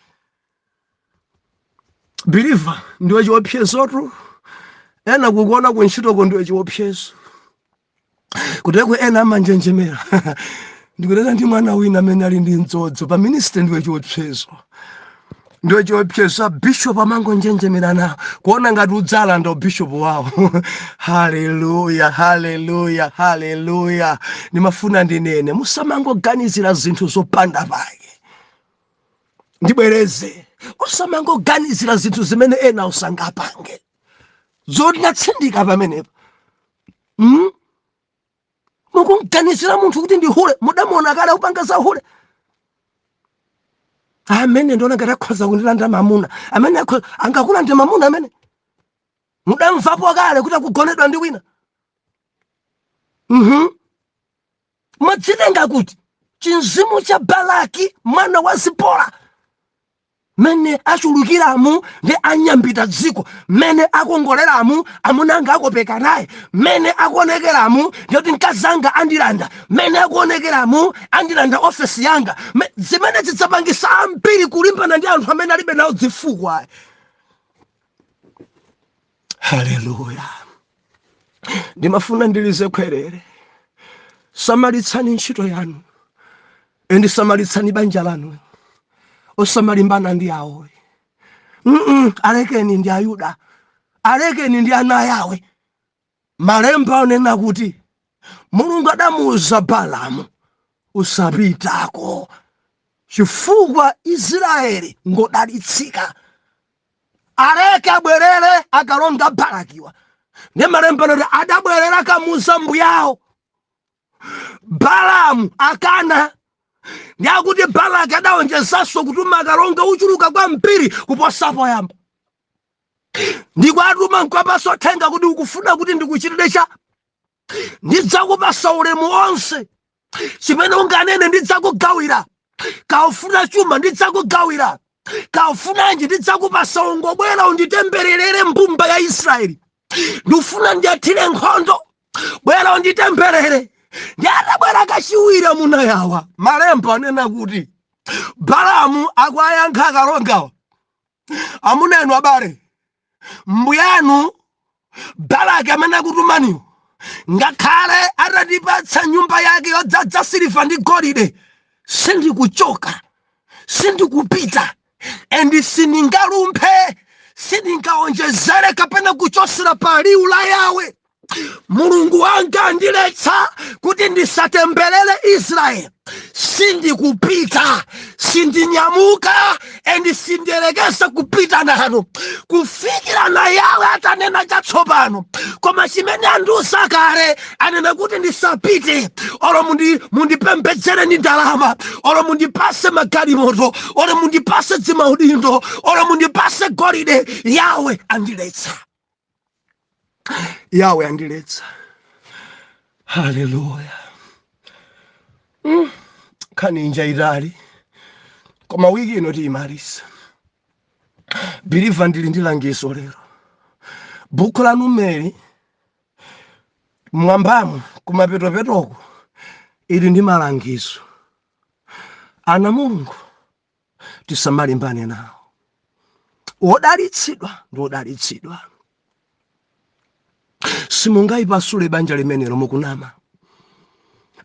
Believer ndiwe chiopsezotu, ena kukuona kuntchitoko ndiwe chiopsezo. Kutekwe ena amanjenjemera ndikuleta ndi mwana wina amene ali ndi mdzodzo pa ministry ndiwe chiopsezo. Ndiwe chiopsezo. Bishop amango njenjemera nawo kuona ngati udzala ndo bishop wawo. Haleluya, haleluya, haleluya. Nimafuna ndinene musamangoganizira zinthu zopanda pake. Ndibwereze, usamangoganizira zinthu zimene ena usangapange zonatsindika pamenepo. Mukunganizira munthu kuti ndi hule, mudamuona kale upanga za hule. Amene ndona ngati akhoza kundilanda mamuna, amene angakulanda mamuna amene mudamvapo kale kuti akugonedwa ndi wina. Mwadzitenga kuti chinzimu cha Balaki mwana wa Zipora mene achulukiramu ndi anyambita dziko, mene akongoleramu amunanga akopeka naye, mene akuonekeramu ndiyoti mkazanga andilanda, mene akuonekeramu andilanda ofesi yanga, zimene zidzapangisa ambiri kulimbana ndi anthu amene alibe nawo zifukwa. Haleluya. Ndimafuna ndilize kwerere, samalitsani ntchito yanu endi samalitsani banja lanu. Osamalimbana ndi awo. Alekeni ndi Ayuda, alekeni ndi ana yawe. Malemba onena kuti Mulungu adamuuza Balamu usapitako chifukwa Israeli ngodalitsika. Aleke abwerere akalonga Balakiwa. Ndi malemba onena adabwerera akamuuza mbuyawo. Balamu akana. Ndiakuti Balaki adawonjezaso kutuma akalonga uchuluka kwambiri kuposa poyamba. Ndikwatuma nkwapaso thenga kuti ukufuna kuti ndikuchitire cha ndidzakupasa ulemu onse. Chimene unganene ndidzakugawira. Kaufuna chuma ndidzakugawira. Kaufuna nji ndidzakupasa ungobwera unditembererere mbumba ya Israeli. Ndifuna ndiathire nkhondo. Bwera unditemberere. Ndiadabwera kachiwiri muna yawa. Malemba anena kuti Balamu akwayankha akalongawa. Amunenu abale, mbuyanu Balaki amene akutumaniwo ngakhale atandipatsa nyumba yake yodzaza siliva ndi golide, sindikuchoka, sindikupita, endi sindingalumphe, sindingaonjezere kapena kuchosera pa liwu la Yawe. Mulungu wanga andiletsa kuti ndisatemberere Israeli. Sindikupita, sindinyamuka, endi sindirekesa kupita nanu kufikira na Yawe atanena chatsopano. Koma chimene andusa kale anena kuti ndisapite, olo mundipembedzere ndi ndalama, olo mundipase magalimoto, olo mundipase dzimaudindo, olo mundipase golide. Yawe andiletsa. Yawe andiletsa. Haleluya. Kaninja idali koma wiki ino tiyimalisa. Believer ndili ndi langiso lero. Buku la Numeri mwambamu kumapetopetoko ili ndi malangizo. Ana Mulungu tisamalimbane nawo. Wodalitsidwa ndi wodalitsidwa. Simungayipasule banja limenelo mukunama.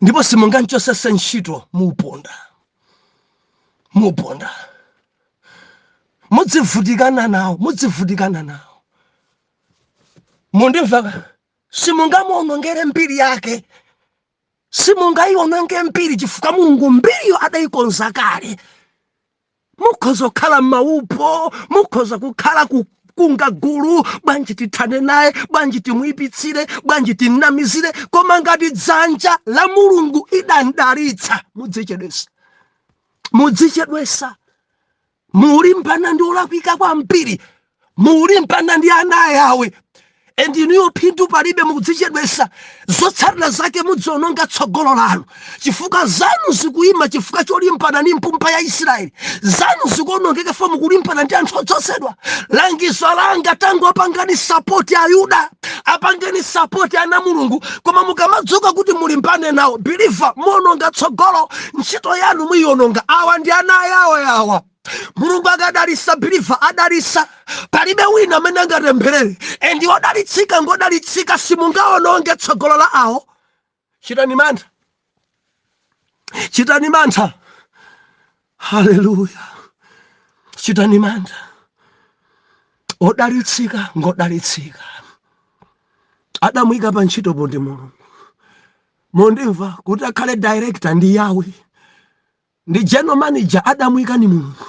Ndipo simunganchosese ntchito muuponda. Muuponda. Mudzivutikana nawo. Mundimva, simungamuonongere mbiri yake. Simungayiononge mbiri chifukwa Mulungu mbiriyo adayikonza kale. Mukhoza kukhala m'maupo, mukhoza kukhala kunga gulu, bwanji tithane naye, bwanji timuyipitsire, bwanji tinamizire. Koma ngati dzanja la Mulungu idandalitsa, mudzichedwesa. Mulimbana ndi olakwika kwambiri, mulimbana ndi ana yawe, endi niyo phindu palibe, mudzichedwesa. Zotsatira zake mudziononga tsogolo lanu, chifukwa zanu zikuyima chifukwa cholimbana ndi mpumpa ya Israeli. Zanu zikuonongeka fa mukulimbana ndi anthu odzosedwa. Langizo langa tangu apangani sapoti a Yuda, apangeni sapoti ana Mulungu. Koma mukamadzuka kuti mulimbane nawo, believer, muononga tsogolo, ntchito yanu muyiononga. Awa ndi ana yawa. Mulungu akadalitsa believer, adalitsa. Palibe wina amene angatemberere. Endi odalitsika ngodalitsika, simungaononge tsogolo la awo. Chitani mantha. Haleluya. Chitani mantha. Odalitsika ngodalitsika. Adamuyika pa ntchito ndi Mulungu. Mondimva kuti akhale director ndi Yawe, ndi general manager adamuyika ni Mulungu,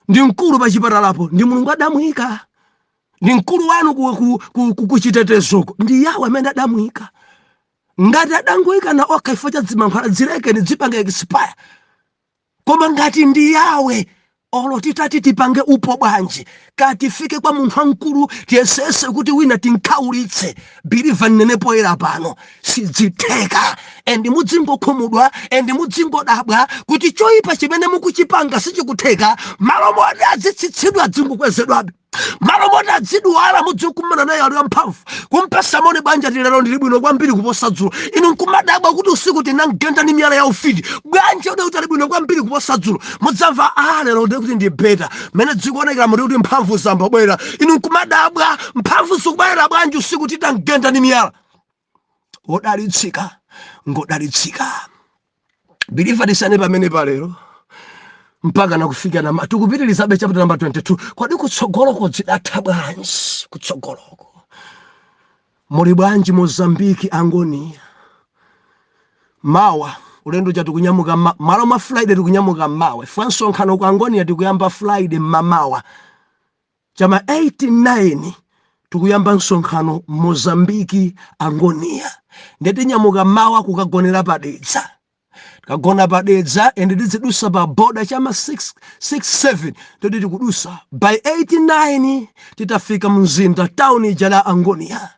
ndi mkulu pa chipatalapo ndi Mulungu adamuyika, ndi mkulu wanu kuchitetezoko ndi Yawe amene adamuyika. Ngati adangoyika na okha ifo cha zimankhwala zileke ni zipange expire. Koma ngati ndi Yawe, olo titati tipange upo bwanji, katifike kwa munthu wankulu tiyesese kuti wina tinkaulitse. Believer nenepo era pano sidzitheka, endi mudzingokhumudwa, endi mudzingodabwa kuti choyipa chimene mukuchipanga sichikutheka. Malo moti adzitsitsidwa adzingokwezedwabe, malo moti adzidwala mudzikumana naye ali wamphamvu. Kumpesa moni banja lero ndili bwino kwambiri kuposa dzulo. Inu nkumadabwa kuti usiku tinangenda ni miyala ya ufiti, bwanje ude kuti ali bwino kwambiri kuposa dzulo. Mudzamva lero ndi kuti ndi beta mene dzikuonekera muri kuti mphamvu zambobwera. Inu nkumadabwa mphamvu zikubwera bwanje usiku titangenda ni miyala. Odalitsika ngodalitsika. Believer disane pamene palero mpaka nakufika na tukupitilizabe chapter number 22. Kwadi kutsogoloko zidatha bwanji, kutsogoloko muli bwanji Mozambiki, Angonia. Mawa ulendo cha tukunyamuka malo ma Friday tukunyamuka mawa. Franso nkhano ku Angonia tikuyamba Friday mamawa. Chama 89 tukuyamba nsonkhano Mozambiki, Angonia. Ndeti nyamuka mawa kukagonera padedza. Kagona padedza endi tidzidusa pa boda chama 667 toti tikudusa. By 89 titafika mzinda town ija la Angonia.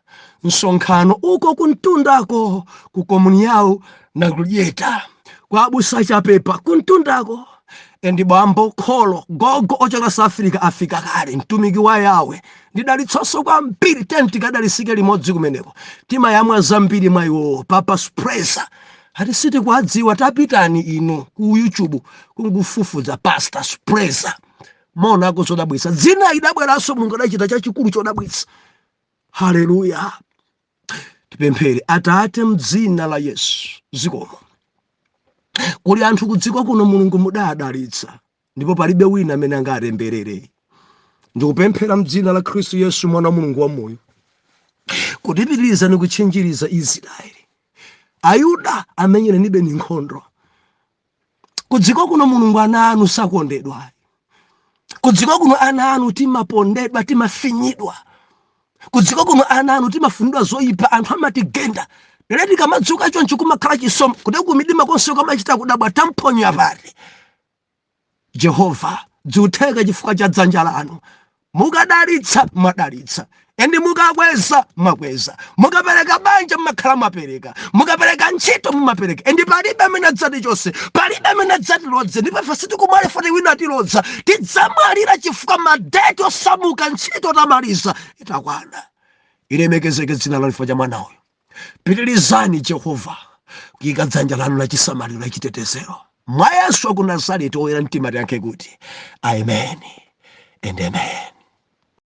Nsonkhano uko kuntundako kukomunyawo na kudyeta kwa abusa chapepa kuntundako. Endi bambo kholo gogo ochoka South Africa afika kale, mtumiki wa Yawe. Ndidalitsoso kwambiri tenti kadalisike limodzi kumeneko. Tima yamwa zambiri mwayiwo Papa Spresa. Hati siti kwadziwa tapitani inu ku YouTube kungufufuza Pastor Spresa. Mona kusodabwisa. Dzina idabweraso Mulungu adachita chachikulu chodabwisa. Haleluya. Tipemphere. Atate mdzina la Yesu. Zikomo. Kuli anthu kudziko kuno Mulungu mudadalitsa, ndipo palibe wina amene angatemberere. Ndikupemphera mdzina la Kristu Yesu mwana wa Mulungu wamoyo, kutipitiriza ni kuchinjiriza Israeli. Ayuda amenyere nibe ni nkhondo. Kudziko kuno Mulungu ana anu sakondedwa. Kudziko kuno ana anu timapondedwa, timafinyidwa. Kudziko kuno ana anu timafunidwa zoyipa, anthu amatigenda. Leleti kamadzuka choncho kumakhala chisomo kuti kumidima konse kamachita kudabwa tamponya pati. Jehova dziutheka chifukwa cha dzanja lanu. Mukadalitsa mwadalitsa, endi mukakweza mwakweza, mukapereka banja mmakhala mwapereka, mukapereka ntchito mmapereka. Endi palibe amene adzati chonse, palibe amene adzati lodze. Ndipo ife sitikumwale foti wina tilodza, tidzamwalira chifukwa madeti osamuka ntchito tamaliza itakwana. Ilemekezeke dzina lanu chifukwa cha mwana uyu. Pitirizani Jehova kuyika dzanja lanu la chisamaliro la chitetezero. Mwa Yesu wa ku Nazareti oyera mtima tiyankhe kuti amen and amen.